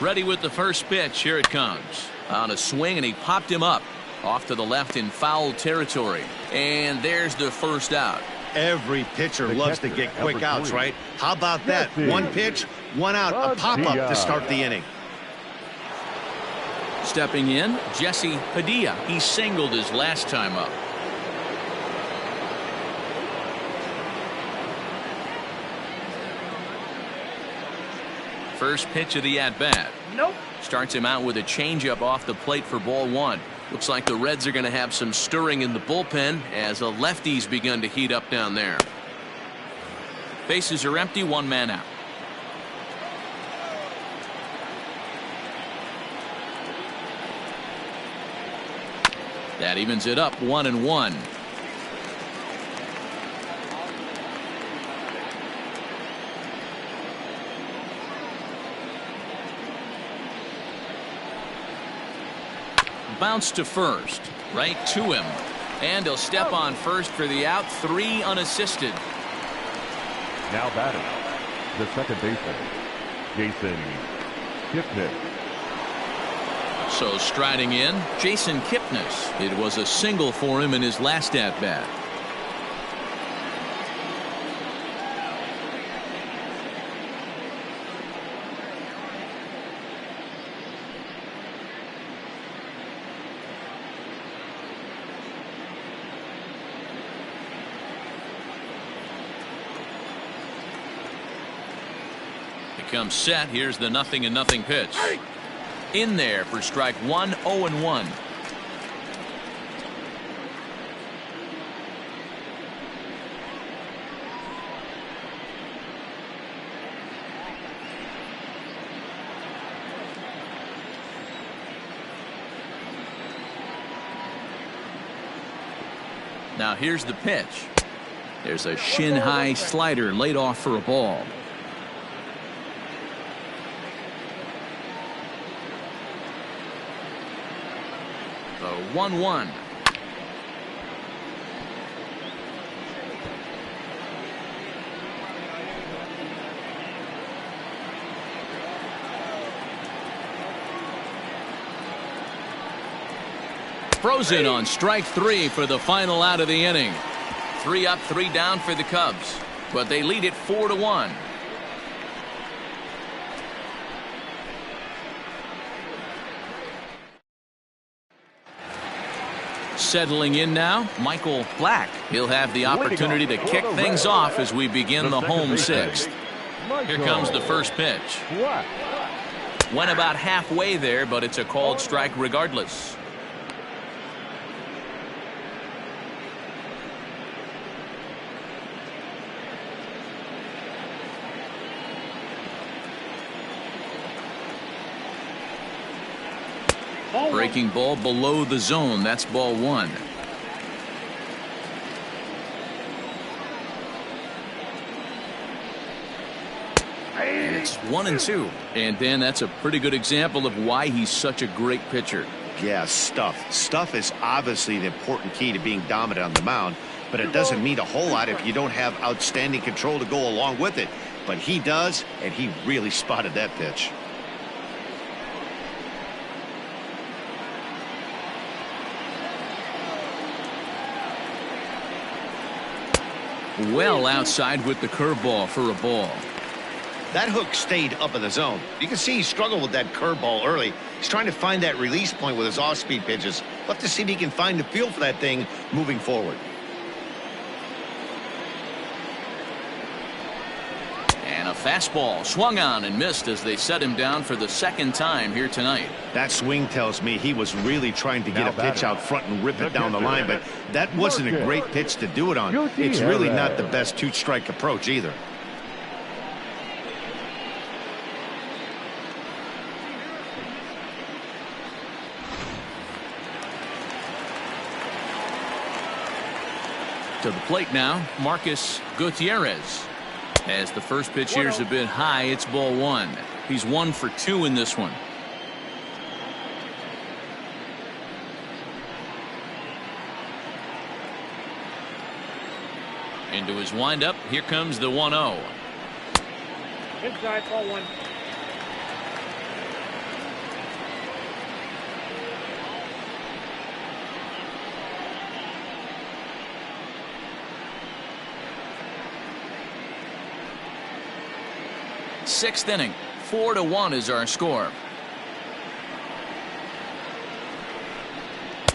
Ready with the first pitch. Here it comes. On a swing, and he popped him up. Off to the left in foul territory. And there's the first out. Every pitcher loves to get quick outs, right? How about that? One pitch, one out, a pop-up to start the inning. Stepping in, Jesse Padilla. He singled his last time up. First pitch of the at-bat. Nope. Starts him out with a changeup off the plate for ball one. Looks like the Reds are going to have some stirring in the bullpen as a lefty's begun to heat up down there. Bases are empty, one man out. That evens it up, 1-1. Bounce to first, right to him, and he'll step on first for the out. 3 unassisted. Now batting, the second baseman, Jason Kipnis. So striding in, Jason Kipnis. It was a single for him in his last at bat. Comes set. Here's the 0-0 pitch. In there for strike 1, 0-1. Now here's the pitch. There's a shin high slider laid off for a ball. The 1-1. Frozen on strike 3 for the final out of the inning. 3 up, 3 down for the Cubs, but they lead it 4-1. Settling in now, Michael Black. He'll have the opportunity to kick things off as we begin the home sixth. Here comes the first pitch. Went about halfway there, but it's a called strike regardless. Breaking ball below the zone. That's ball 1. And it's 1-2. And Dan, that's a pretty good example of why he's such a great pitcher. Yeah, stuff is obviously the important key to being dominant on the mound, but it doesn't mean a whole lot if you don't have outstanding control to go along with it. But he does, and he really spotted that pitch. Well outside with the curveball for a ball. That hook stayed up in the zone. You can see he struggled with that curveball early. He's trying to find that release point with his off-speed pitches. We'll have to see if he can find the feel for that thing moving forward. And a fastball swung on and missed as they set him down for the second time here tonight. That swing tells me he was really trying to get a pitch out front and rip it down the line, but that wasn't a great pitch to do it on. It's really not the best two-strike approach either. To the plate now, Marcus Gutierrez. As the first pitch here's a bit high, it's ball 1. He's 1 for 2 in this one. Into his windup, here comes the 1-0. Inside, ball 1. Sixth inning. 4-1 is our score.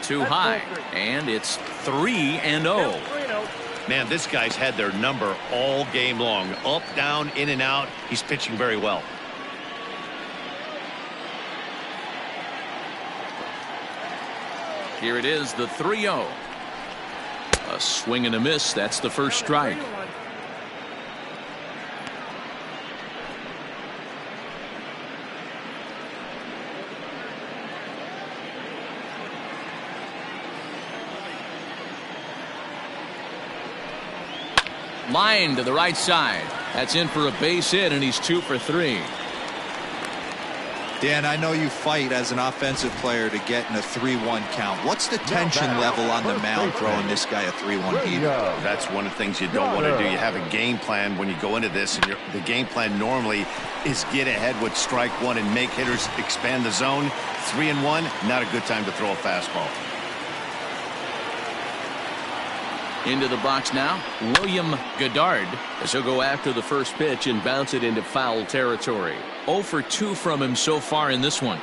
Too high, and it's 3-0. Man, this guy's had their number all game long. Up, down, in and out. He's pitching very well. Here it is, the 3-0. A swing and a miss. That's the first strike. Line to the right side. That's in for a base hit, and he's 2 for 3. Dan, I know you fight as an offensive player to get in a 3-1 count. What's the tension level on the mound throwing this guy a 3-1 heater? That's one of the things you don't want to do. You have a game plan when you go into this, and the game plan normally is get ahead with strike one and make hitters expand the zone. 3-1, not a good time to throw a fastball. Into the box now, William Goddard, as he'll go after the first pitch and bounce it into foul territory. 0 for 2 from him so far in this one.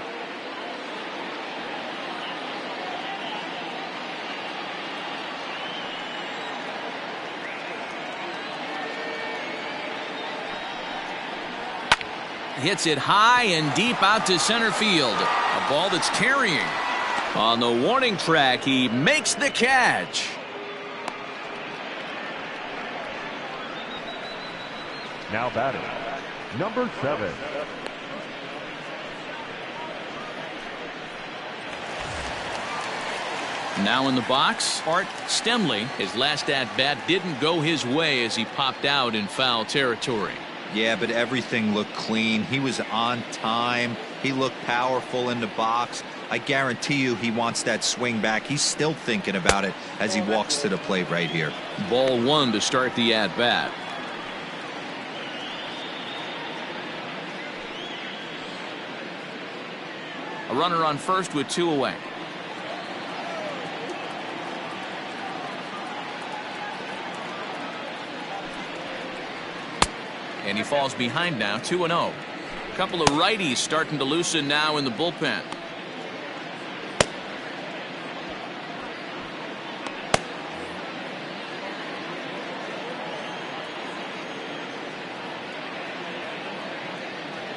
Hits it high and deep out to center field. A ball that's carrying. On the warning track, he makes the catch. Now batting, number 7. Now in the box, Art Stemley. His last at-bat didn't go his way as he popped out in foul territory. Yeah, but everything looked clean. He was on time. He looked powerful in the box. I guarantee you he wants that swing back. He's still thinking about it as he walks to the plate right here. Ball 1 to start the at-bat. A runner on first with 2 away. And he falls behind now, 2-0. A couple of righties starting to loosen now in the bullpen.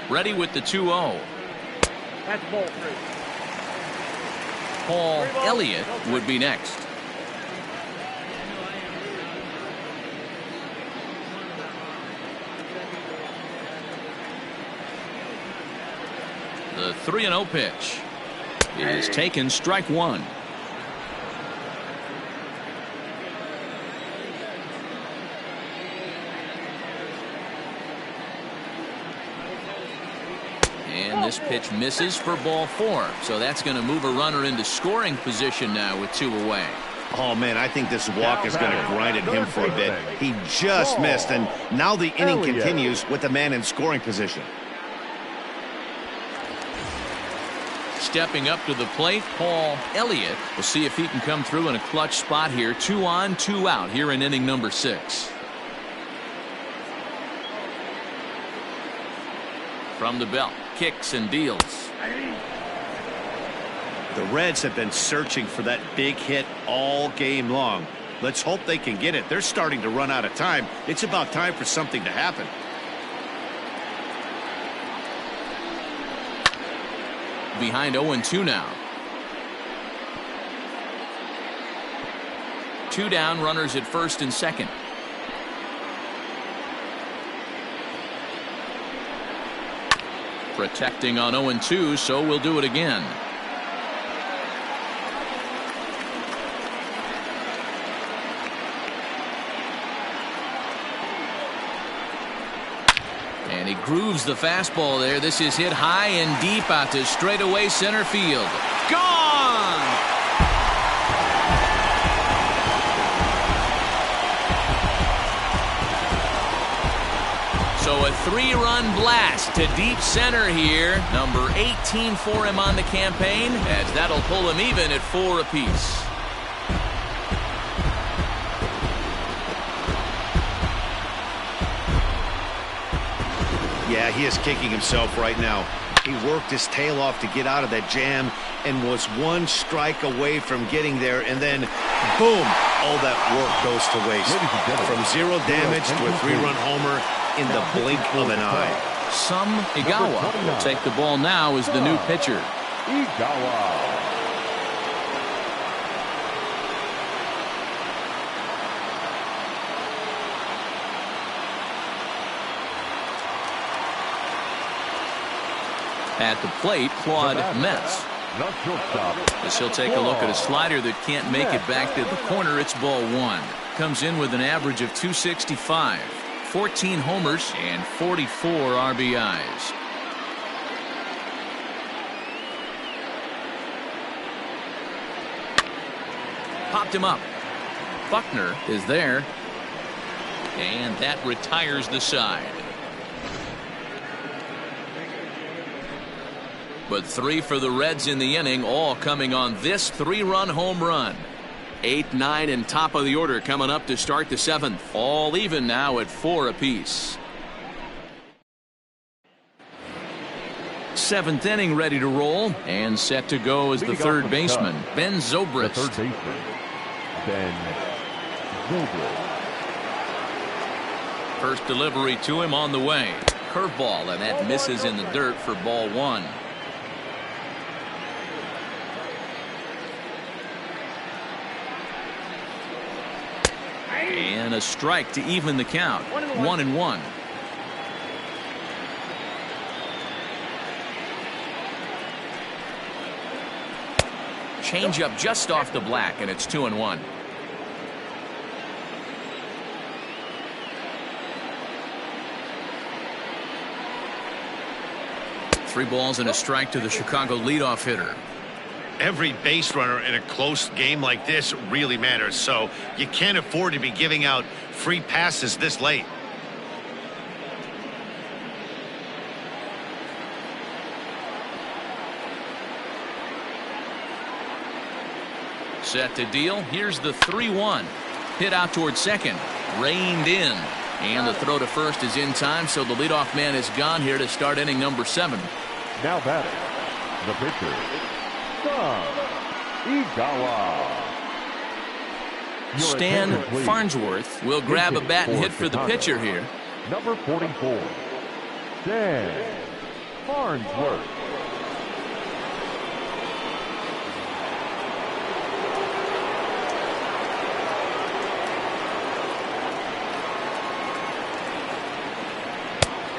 Ready with the 2-0. That's ball 3. Paul Elliott would be next. The 3-0 pitch is taken, strike 1. And this pitch misses for ball 4. So that's going to move a runner into scoring position now with 2 away. Oh, man, I think this walk is going to grind at him for a bit. He just missed, and now the inning continues with the man in scoring position. Stepping up to the plate, Paul Elliott. We'll see if he can come through in a clutch spot here. 2 on, 2 out here in inning number 6. From the belt, kicks and deals. The Reds have been searching for that big hit all game long. Let's hope they can get it. They're starting to run out of time. It's about time for something to happen. Behind 0-2 now. 2 down, runners at first and second. Protecting on 0-2, so we'll do it again. And he grooves the fastball there. This is hit high and deep out to straightaway center field. Gone! So a 3-run blast to deep center here. Number 18 for him on the campaign, as that'll pull him even at 4 apiece. Yeah, he is kicking himself right now. He worked his tail off to get out of that jam and was one strike away from getting there, and then boom, all that work goes to waste. From 0 damage to a 3-run homer in the blink of an eye. Some Igawa will take the ball now as the new pitcher. Igawa. At the plate, Claude Metz. As he'll take a look at a slider that can't make it back to the corner. It's ball 1. Comes in with an average of 265, 14 homers, and 44 RBIs. Popped him up. Buckner is there. And that retires the side. But 3 for the Reds in the inning, all coming on this 3-run home run. 8, 9, and top of the order coming up to start the 7th. All even now at 4 apiece. 7th inning ready to roll and set to go as the third baseman, Ben Zobrist. The third baseman, Ben Zobrist. First delivery to him on the way. Curveball, and that misses in the dirt for ball 1. And a strike to even the count. 1-1. Change up just off the black, and it's 2-1. Three balls and a strike to the Chicago leadoff hitter. Every base runner in a close game like this really matters, so you can't afford to be giving out free passes this late. Set to deal. Here's the 3-1. Hit out towards second. Reined in. And the throw to first is in time, so the leadoff man is gone here to start inning number 7. Now batting, the pitcher, Igawa. Stan Farnsworth will grab a bat and hit for the pitcher here. Number 44, Stan Farnsworth.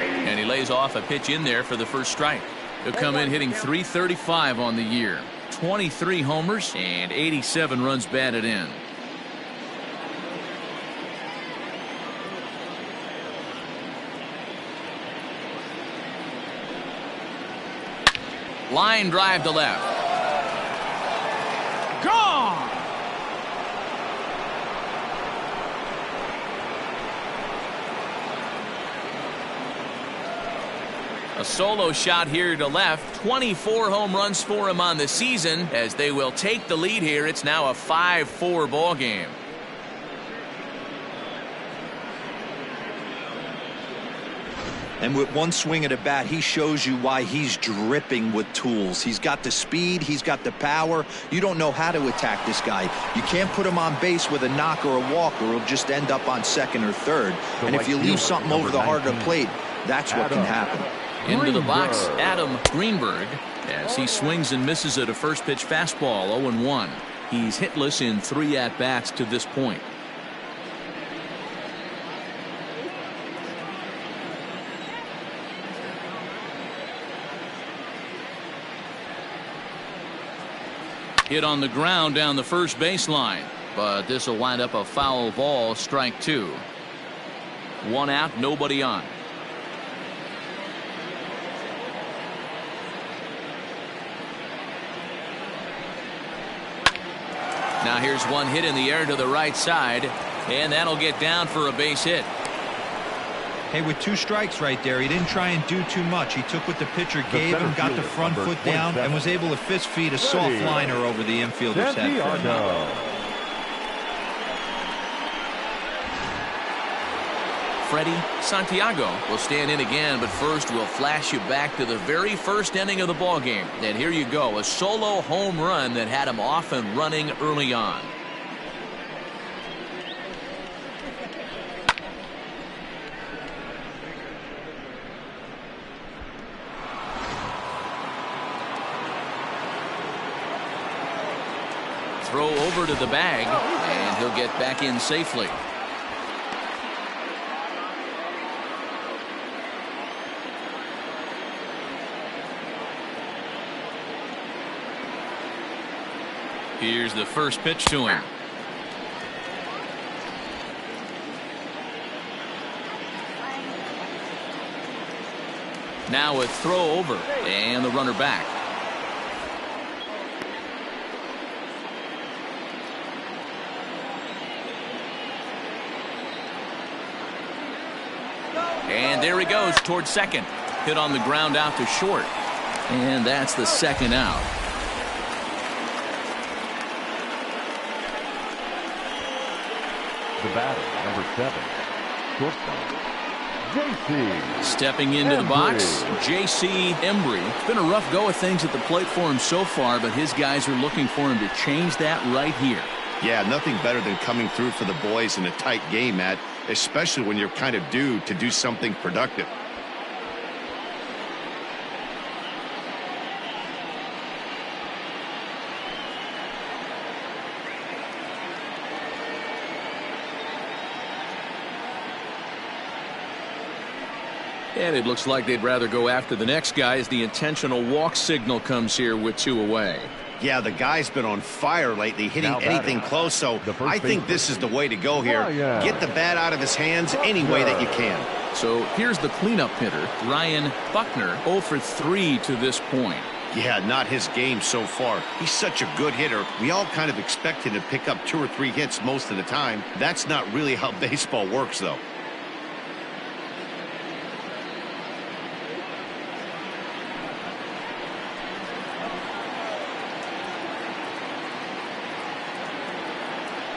And he lays off a pitch in there for the first strike. He'll come in hitting .335 on the year. 23 homers and 87 runs batted in. Line drive to left. Gone! A solo shot here to left. 24 home runs for him on the season. As they will take the lead here, it's now a 5-4 ball game. And with one swing at a bat, he shows you why he's dripping with tools. He's got the speed, he's got the power. You don't know how to attack this guy. You can't put him on base with a knock or a walk, or he'll just end up on second or third. And if you leave something over the heart of the plate, that's what can happen. Into the box, Adam Greenberg, as he swings and misses at a first pitch fastball. 0-1. He's hitless in 3 at-bats to this point. Hit on the ground down the first baseline, but this will wind up a foul ball, strike 2. 1 out, nobody on. Now here's one hit in the air to the right side, and that'll get down for a base hit. Hey, with 2 strikes right there, he didn't try and do too much. He took what the pitcher gave him, got the front foot down, and was able to fist feed a soft liner over the infielder's head for a knock. Freddie Santiago will stand in again, but first we'll flash you back to the very first inning of the ball game. And here you go, a solo home run that had him off and running early on. Throw over to the bag, and he'll get back in safely. Here's the first pitch to him. Now a throw over, and the runner back. And there he goes towards second. Hit on the ground out to short. And that's the second out. The batter, number 7, shortstop, JC. Stepping into the box, J.C. Embry. It's been a rough go of things at the plate for him so far, but his guys are looking for him to change that right here. Yeah, nothing better than coming through for the boys in a tight game, Matt, especially when you're kind of due to do something productive. And it looks like they'd rather go after the next guy as the intentional walk signal comes here with 2 away. Yeah, the guy's been on fire lately, hitting anything close, so I think this is the way to go here. Get the bat out of his hands any way that you can. So here's the cleanup hitter, Ryan Buckner, 0 for 3 to this point. Yeah, not his game so far. He's such a good hitter. We all kind of expect him to pick up 2 or 3 hits most of the time. That's not really how baseball works, though.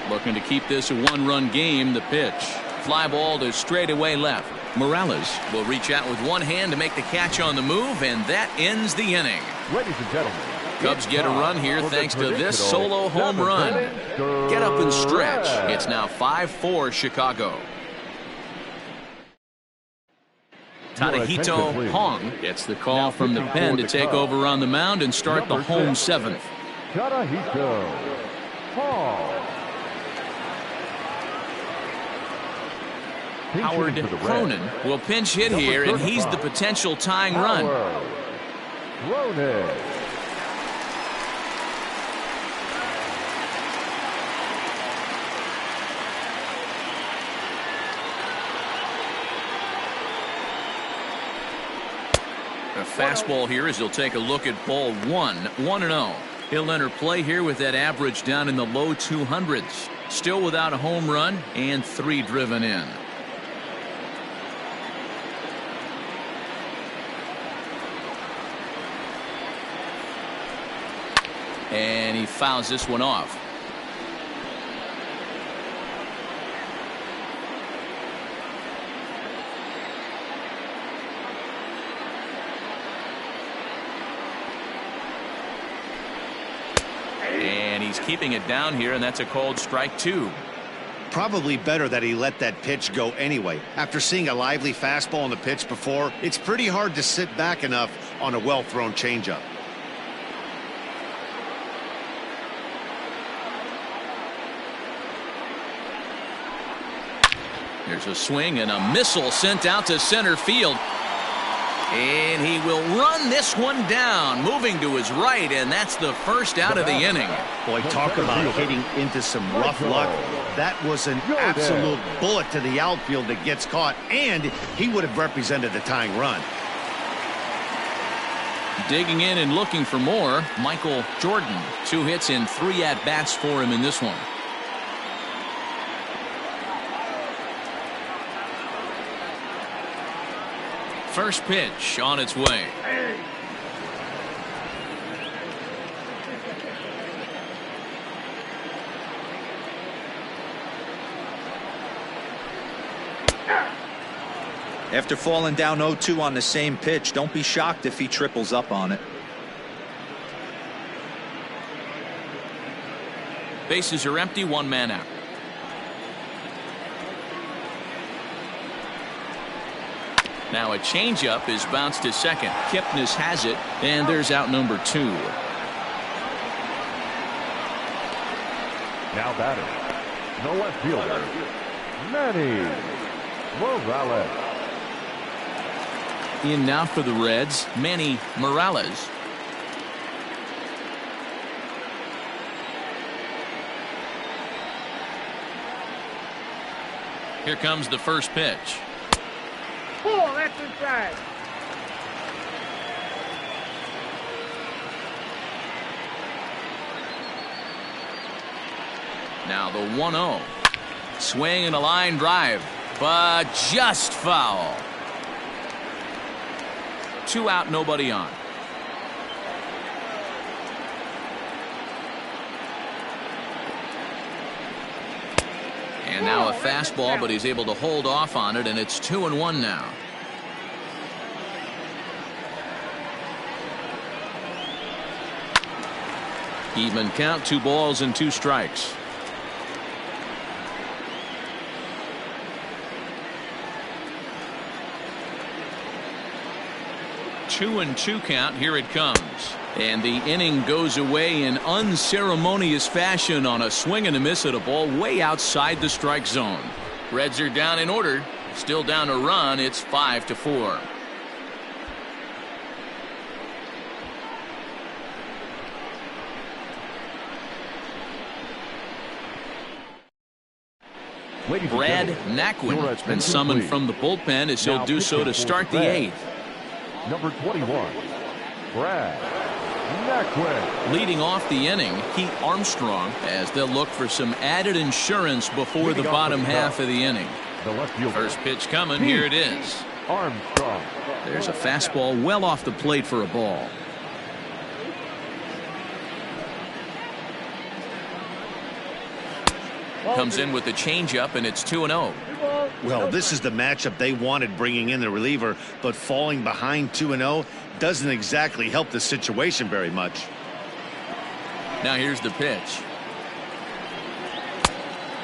Looking to keep this a 1-run game. The pitch. Fly ball to straightaway left. Morales will reach out with one hand to make the catch on the move, and that ends the inning. Ladies and gentlemen, Cubs get a run here thanks to this solo home run. Get up and stretch. It's now 5-4 Chicago. Tadahito Hong gets the call from the pen to take over on the mound and start the home 7th. Tadahito Hong. Howard Cronin will pinch hit here, and he's the potential tying run. Cronin. A fastball here as he'll take a look at ball 1, 1-0. He'll enter play here with that average down in the low 200s. Still without a home run and 3 driven in. And he fouls this one off. And he's keeping it down here, and that's a called strike 2. Probably better that he let that pitch go anyway. After seeing a lively fastball on the pitch before, it's pretty hard to sit back enough on a well-thrown changeup. There's a swing and a missile sent out to center field. And he will run this one down, moving to his right, and that's the first out of the inning. Boy, talk about hitting into some rough luck. That was an absolute bullet to the outfield that gets caught, and he would have represented the tying run. Digging in and looking for more, Michael Jordan. 2 hits and 3 at-bats for him in this one. First pitch on its way. After falling down 0-2 on the same pitch, don't be shocked if he triples up on it. Bases are empty, one man out. Now a changeup is bounced to second. Kipnis has it, and there's out number 2. Now batting, the left fielder, Manny Morales. In now for the Reds, Manny Morales. Here comes the first pitch. Pull, that's inside. Now the 1-0. Swing and a line drive, but just foul. 2 out, nobody on. And now a fastball, but he's able to hold off on it, and it's 2-1 now. Even count, 2 balls and 2 strikes. Two and 2 count. Here it comes. And the inning goes away in unceremonious fashion on a swing and a miss at a ball way outside the strike zone. Reds are down in order. Still down a run. It's 5-4. Brad Naquin has been summoned from the bullpen as he'll do so to start the 8th. Number 21, Brad Naquin. Leading off the inning, Heath Armstrong, as they'll look for some added insurance before the bottom half of the inning. First pitch coming. Here it is. Armstrong. There's a fastball well off the plate for a ball. Comes in with the changeup, and it's 2-0. Well, this is the matchup they wanted, bringing in the reliever, but falling behind 2-0 doesn't exactly help the situation very much. Now here's the pitch.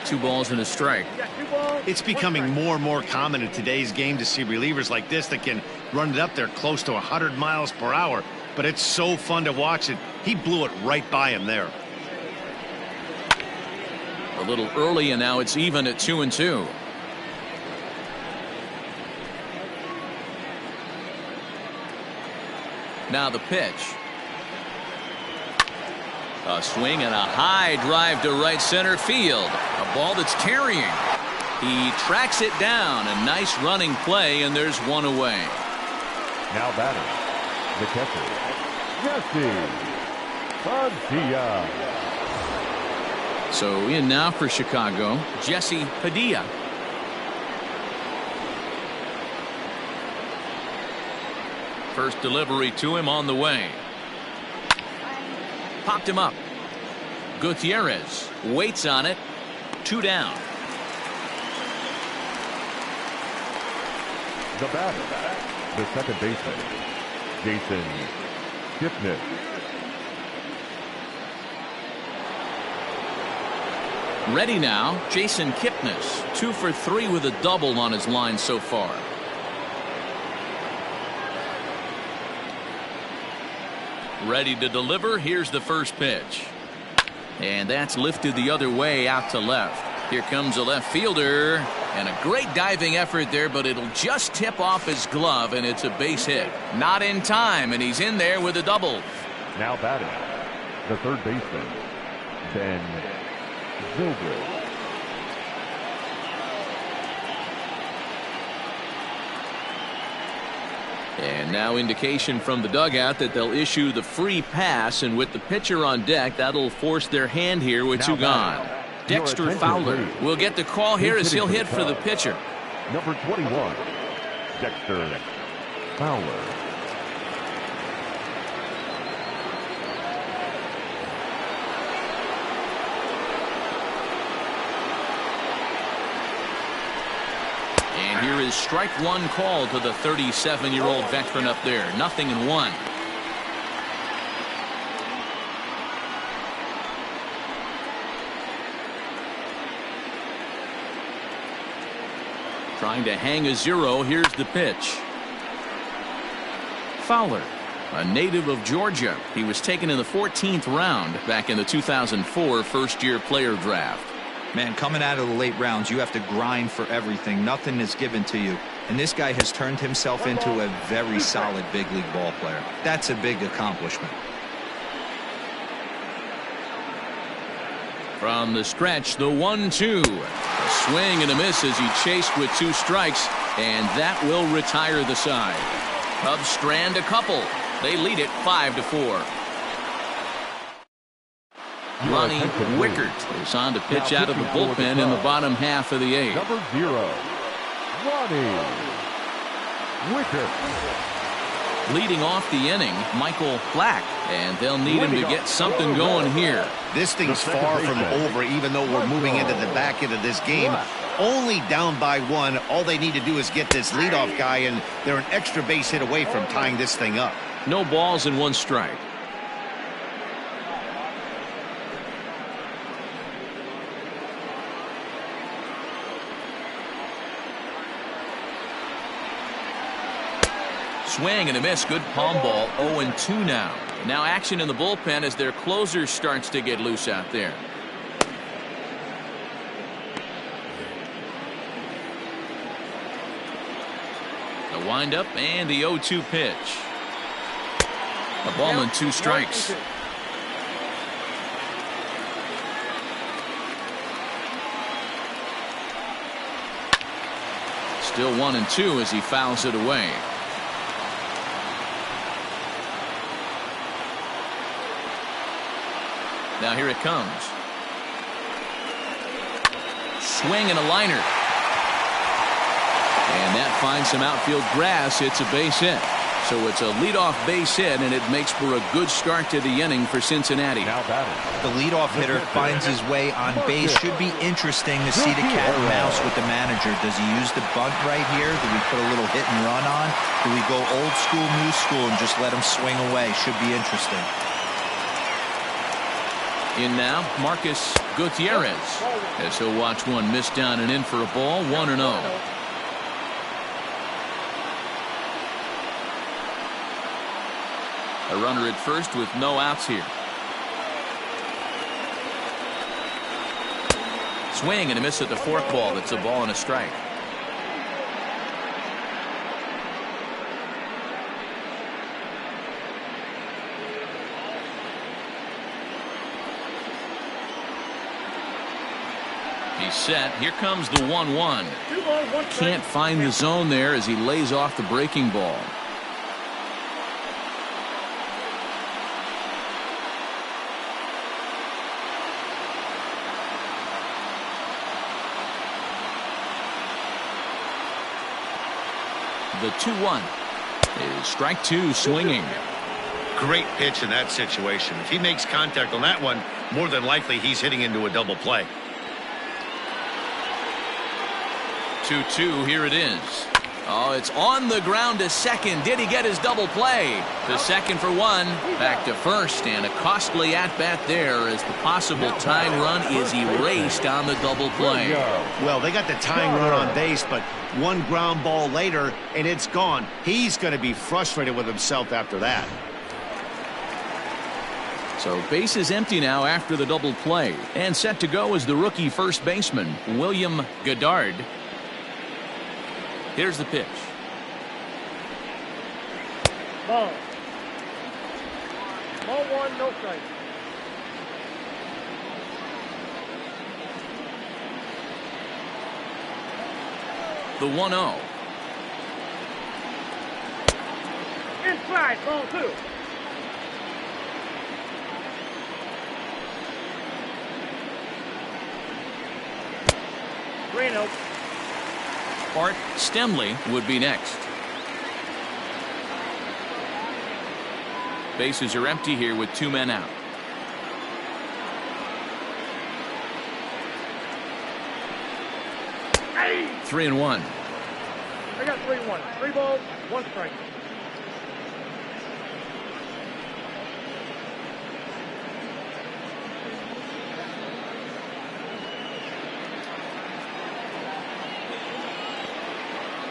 2 balls and a strike. It's becoming more and more common in today's game to see relievers like this that can run it up there close to 100 miles per hour, but it's so fun to watch it. He blew it right by him there. A little early, and now it's even at 2-2. Now the pitch. A swing and a high drive to right center field. A ball that's carrying. He tracks it down. A nice running play, and there's 1 away. Now batting, the catcher, Jesse Padilla. So in now for Chicago, Jesse Padilla. First delivery to him on the way. Popped him up. Gutierrez waits on it. 2 down. The batter, the second baseman, Jason Kipnis. Ready now, Jason Kipnis, 2 for 3 with a double on his line so far. Ready to deliver. Here's the first pitch. And that's lifted the other way out to left. Here comes a left fielder. And a great diving effort there, but it'll just tip off his glove, and it's a base hit. Not in time, and he's in there with a double. Now batting, the third baseman, Ben Zobrist. And now indication from the dugout that they'll issue the free pass, and with the pitcher on deck, that'll force their hand here with 2 gone. Dexter Fowler will get the call here as he'll hit for the pitcher. Number 21, Dexter Fowler. And here is strike one called to the 37-year-old veteran up there. 0-1. Trying to hang a 0. Here's the pitch. Fowler, a native of Georgia. He was taken in the 14th round back in the 2004 first-year player draft. Man, coming out of the late rounds, you have to grind for everything. Nothing is given to you. And this guy has turned himself into a very solid big league ball player. That's a big accomplishment. From the stretch, the 1-2. A swing and a miss as he chased with 2 strikes, and that will retire the side. Cubs strand a couple. They lead it 5-4. Ronnie Wickert is on to pitch out of the bullpen in the bottom half of the 8th. Number 0, Ronnie Wickert. Leading off the inning, Michael Black, and they'll need him to get something going here. This thing's far from over, even though we're moving into the back end of this game. Only down by 1. All they need to do is get this leadoff guy, and they're an extra base hit away from tying this thing up. No balls and 1 strike. Swing and a miss. Good palm ball. 0-2 now. Now action in the bullpen as their closer starts to get loose out there. The windup and the 0-2 pitch. A ball and 2 strikes. Still 1-2 as he fouls it away. Now here it comes. Swing and a liner. And that finds some outfield grass. It's a base hit. So it's a leadoff base hit, and it makes for a good start to the inning for Cincinnati. The leadoff hitter finds his way on base. Should be interesting to see the cat and mouse with the manager. Does he use the bunt right here? Do we put a little hit and run on? Do we go old school, new school, and just let him swing away? Should be interesting. In now, Marcus Gutierrez, as he'll watch one miss down and in for a ball. 1-0. A runner at first with no outs here. Swing and a miss at the forkball. It's a ball and a strike. He's set. Here comes the 1-1. Can't find the zone there as he lays off the breaking ball. The 2-1 is strike 2 swinging. Great pitch in that situation. If he makes contact on that one, more than likely he's hitting into a double play. 2-2, here it is. Oh, it's on the ground to second. Did he get his double play? To second for 1, back to first, and a costly at-bat there as the possible tying run is erased on the double play. Well, they got the tying run on base, but one ground ball later, and it's gone. He's going to be frustrated with himself after that. So base is empty now after the double play, and set to go is the rookie first baseman, William Goddard. Here's the pitch. Ball. Ball 1, no strike. The 1-0. Inside, ball 2. Reno. Art Stemley would be next. Bases are empty here with 2 men out. Hey. 3-1. got 3-1. 3 balls, 1 strike.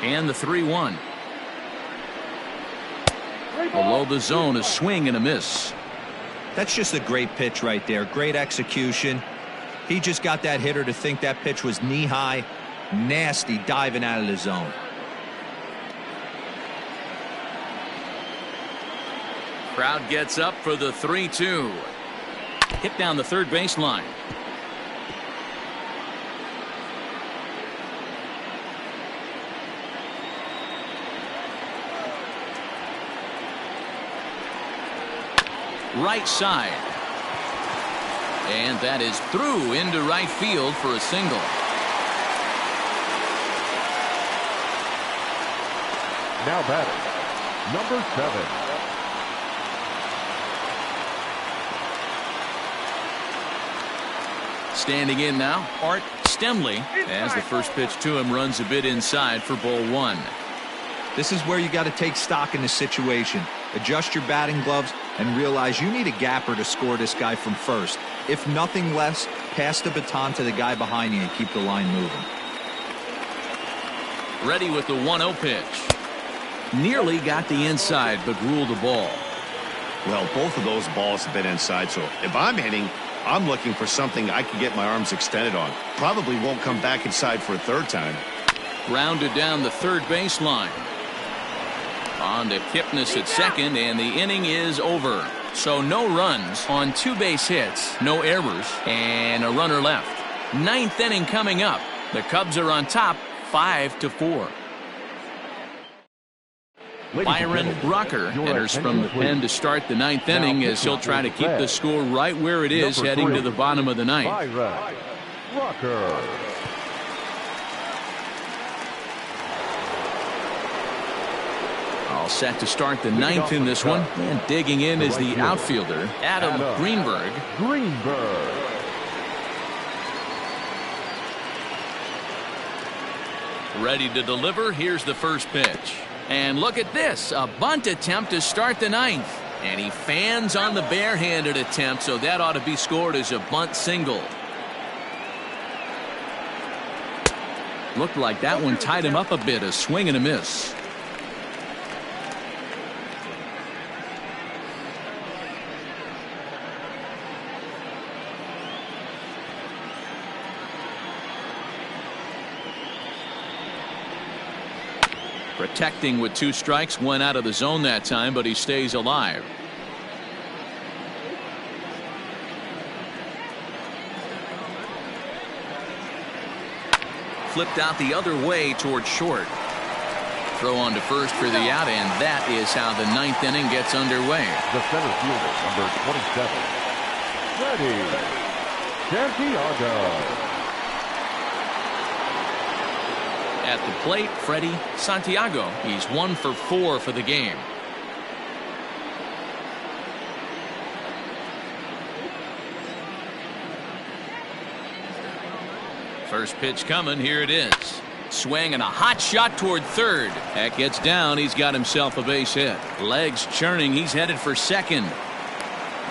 And the 3-1. Below the zone, a swing and a miss. That's just a great pitch right there. Great execution. He just got that hitter to think that pitch was knee-high. Nasty diving out of the zone. Crowd gets up for the 3-2. Hit down the third baseline. Right side. And that is through into right field for a single. Now batting, number 7. Standing in now, Art Stemley, as the first pitch to him runs a bit inside for ball 1. This is where you got to take stock in the situation. Adjust your batting gloves and realize you need a gapper to score this guy from first. If nothing less, pass the baton to the guy behind you and keep the line moving. Ready with the 1-0 pitch. Nearly got the inside, but ruled the ball. Well, both of those balls have been inside, so if I'm hitting, I'm looking for something I can get my arms extended on. Probably won't come back inside for a third time. Grounded down the third baseline. On to Kipnis at second, and the inning is over. So no runs on 2 base hits, no errors, and a runner left. 9th inning coming up. The Cubs are on top, 5-4. Byron Rucker enters from the pen to start the 9th inning as he'll try to keep the score right where it is heading to the bottom of the 9th. Byron Rucker. All set to start the 9th in this one, and digging in is the outfielder Adam Greenberg. Ready to deliver. Here's the first pitch. And look at this, a bunt attempt to start the 9th. And he fans on the barehanded attempt, so that ought to be scored as a bunt single. Looked like that one tied him up a bit, a swing and a miss. Protecting with 2 strikes, 1 out of the zone that time, but he stays alive. Flipped out the other way towards short. Throw on to first for the out, and that is how the 9th inning gets underway. The center fielder, number 27, Freddie Santiago. At the plate, Freddie Santiago. He's 1 for 4 for the game. First pitch coming. Here it is. Swing and a hot shot toward third. That gets down. He's got himself a base hit. Legs churning. He's headed for second.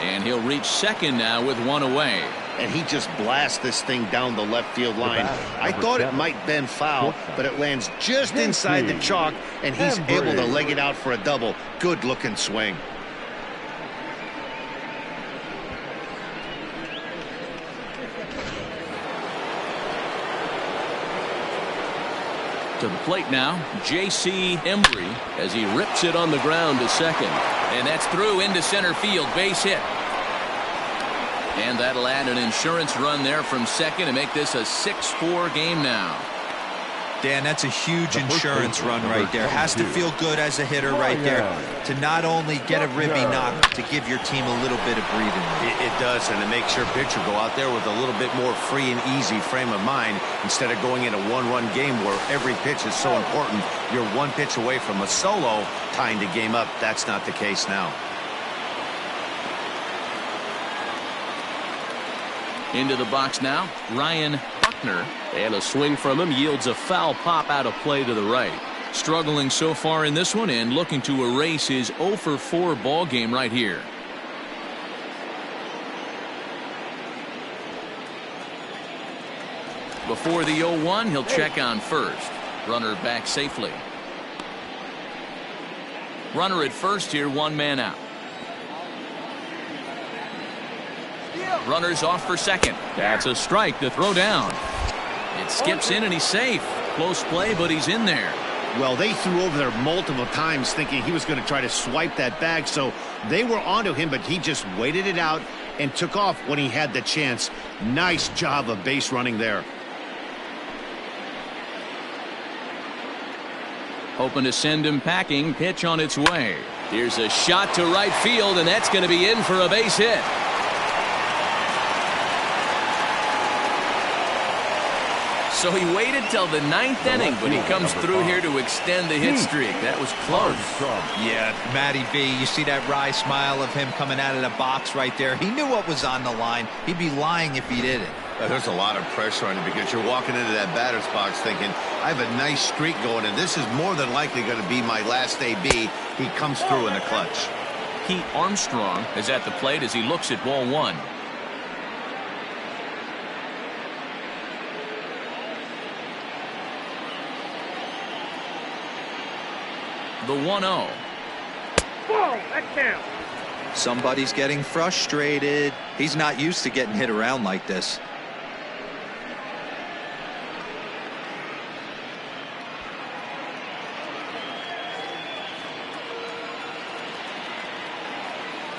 And he'll reach second now with 1 away. And he just blasts this thing down the left field line. I thought it might bend foul, but it lands just inside the chalk, and he's able to leg it out for a double. Good looking swing. To the plate now, J.C. Embry as he rips it on the ground to second. And that's through into center field, base hit. And that'll add an insurance run there from second to make this a 6-4 game now. Dan, that's a huge insurance run right there. Has to feel good as a hitter right there to not only get a ribby knock, to give your team a little bit of breathing room. It does, and it makes your pitcher go out there with a little bit more free and easy frame of mind instead of going in a one-run game where every pitch is so important. You're 1 pitch away from a solo tying the game up. That's not the case now. Into the box now, Ryan Buckner, and a swing from him yields a foul pop out of play to the right. Struggling so far in this one and looking to erase his 0 for 4 ball game right here. Before the 0-1, he'll check on first. Runner back safely. Runner at first here, 1 man out. Runner's off for second. That's a strike to throw down. It skips in and he's safe. Close play, but he's in there. Well, they threw over there multiple times thinking he was going to try to swipe that bag, so they were onto him, but he just waited it out and took off when he had the chance. Nice job of base running there. Hoping to send him packing. Pitch on its way. Here's a shot to right field, and that's going to be in for a base hit. So he waited till the 9th inning, but he comes through here to extend the hit streak. That was close. Yeah, Matty B, you see that wry smile of him coming out of the box right there. He knew what was on the line. He'd be lying if he didn't. There's a lot of pressure on you because you're walking into that batter's box thinking, I have a nice streak going, and this is more than likely going to be my last AB. He comes through in the clutch. Pete Armstrong is at the plate as he looks at ball 1. The 1-0. Ball, that counts. Somebody's getting frustrated. He's not used to getting hit around like this.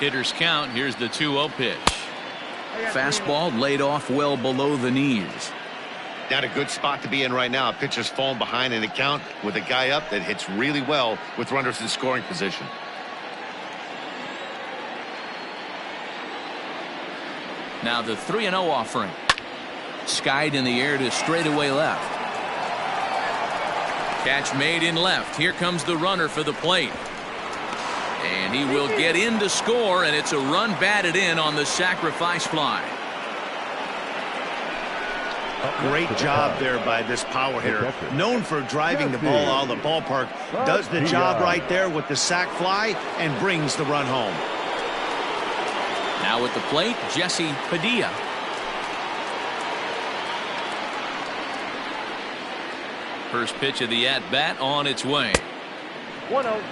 Hitters count. Here's the 2-0 pitch. Fastball laid off well below the knees. Not a good spot to be in right now. Pitcher's falling behind in the count with a guy up that hits really well with runners in scoring position. Now the 3-0 offering. Skied in the air to straightaway left. Catch made in left. Here comes the runner for the plate. And he will get in to score, and it's a run batted in on the sacrifice fly. Great job there by this power hitter. Known for driving the ball out of the ballpark. Does the job right there with the sac fly and brings the run home. Now at the plate, Jesse Padilla. First pitch of the at-bat on its way. 1-0.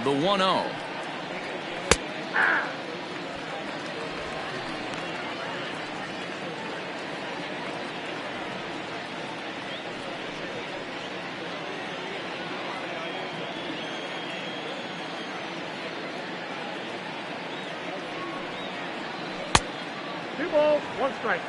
The 1-0. Two balls, 1 strike.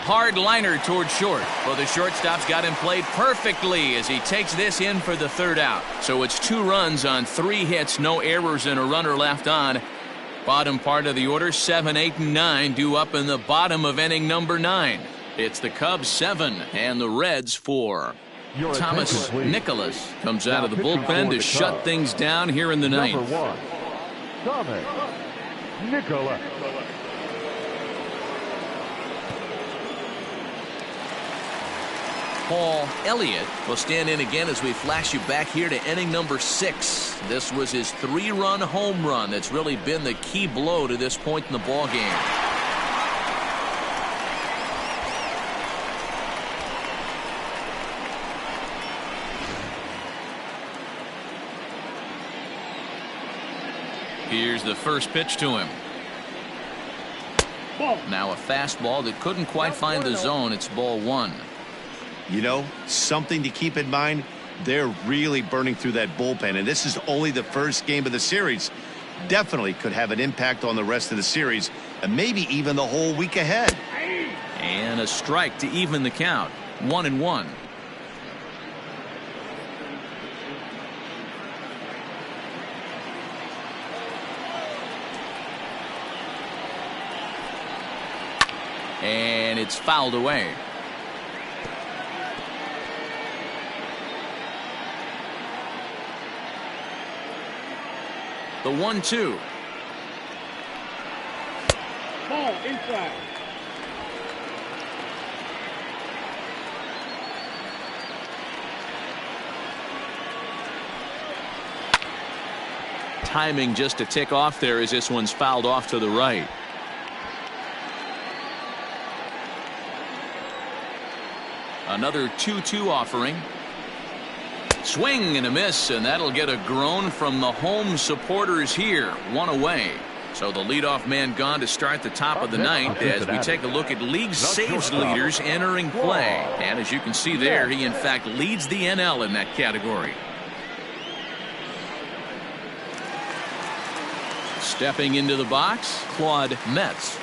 Hard liner toward short. Well, the shortstop's got him played perfectly as he takes this in for the 3rd out. So it's 2 runs on 3 hits, no errors, and a runner left on. Bottom part of the order, 7, 8, and 9 due up in the bottom of inning number 9. It's the Cubs 7 and the Reds 4. Thomas Nicholas comes out of the bullpen to shut things down here in the 9th. Number 1, Thomas Nicholas. Paul Elliott will stand in again as we flash you back here to inning number 6. This was his 3-run home run that's really been the key blow to this point in the ball game. Here's the first pitch to him. Now a fastball that couldn't quite find the zone. It's ball 1. You know, something to keep in mind, they're really burning through that bullpen, and this is only the first game of the series. Definitely could have an impact on the rest of the series, and maybe even the whole week ahead. And a strike to even the count. 1-1. And it's fouled away. The 1-2. Ball inside. Timing just to tick off there as this one's fouled off to the right. Another 2-2 offering. Swing and a miss, and that'll get a groan from the home supporters here. One away. So the leadoff man gone to start the top of the ninth as we take a look at league saves leaders entering play. And as you can see there, he in fact leads the NL in that category. Stepping into the box, Claude Metz.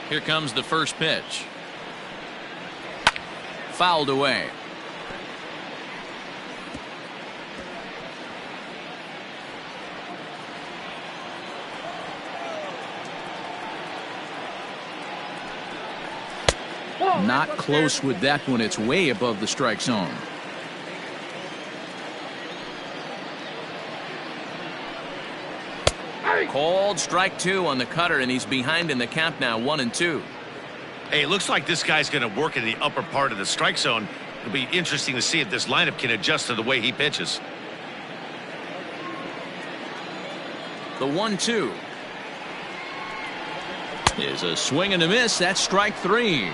Here comes the first pitch. Fouled away. Not close with that one. It's way above the strike zone. Called strike 2 on the cutter, and he's behind in the count now, 1-2. Hey, it looks like this guy's going to work in the upper part of the strike zone. It'll be interesting to see if this lineup can adjust to the way he pitches. The 1-2 is a swing and a miss. That's strike 3.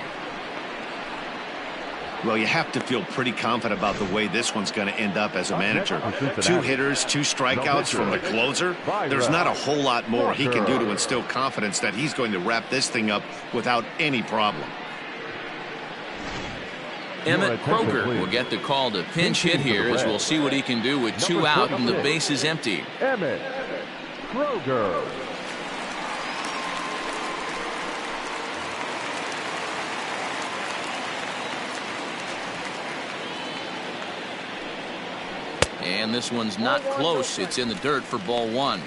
Well, you have to feel pretty confident about the way this one's going to end up as a manager. 2 hitters, 2 strikeouts from the closer. There's not a whole lot more he can do to instill confidence that he's going to wrap this thing up without any problem. Emmett Kroger will get the call to pinch hit here as we'll see what he can do with 2 out and the base is empty. Emmett Kroger. And this one's not close. It's in the dirt for ball 1.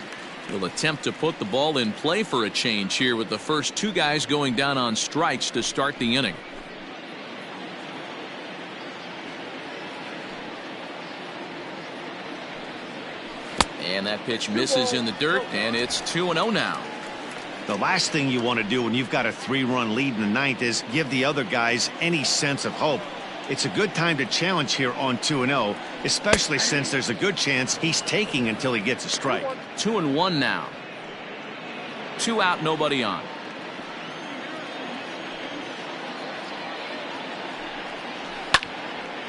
He'll attempt to put the ball in play for a change here with the first 2 guys going down on strikes to start the inning. And that pitch misses in the dirt, and it's 2-0 now. The last thing you want to do when you've got a 3-run lead in the ninth is give the other guys any sense of hope. It's a good time to challenge here on 2-0, especially since there's a good chance he's taking until he gets a strike. 2-1 now. 2 out, nobody on.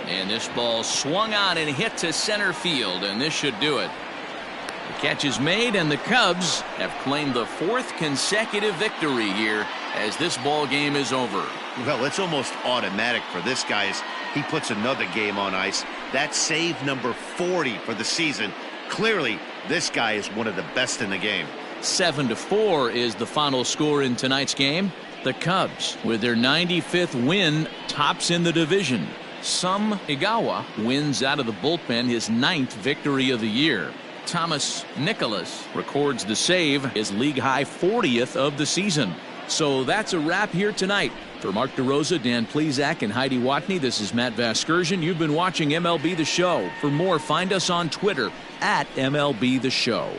And this ball swung on and hit to center field, and this should do it. The catch is made, and the Cubs have claimed the 4th consecutive victory here as this ball game is over. Well, it's almost automatic for this guy as he puts another game on ice. That's save number 40 for the season. Clearly, this guy is one of the best in the game. 7-4 is the final score in tonight's game. The Cubs, with their 95th win, tops in the division. Sam Igawa wins out of the bullpen his 9th victory of the year. Thomas Nicholas records the save, his league-high 40th of the season. So that's a wrap here tonight. For Mark DeRosa, Dan Plesac, and Heidi Watney, this is Matt Vasgersian. You've been watching MLB The Show. For more, find us on Twitter @MLB The Show.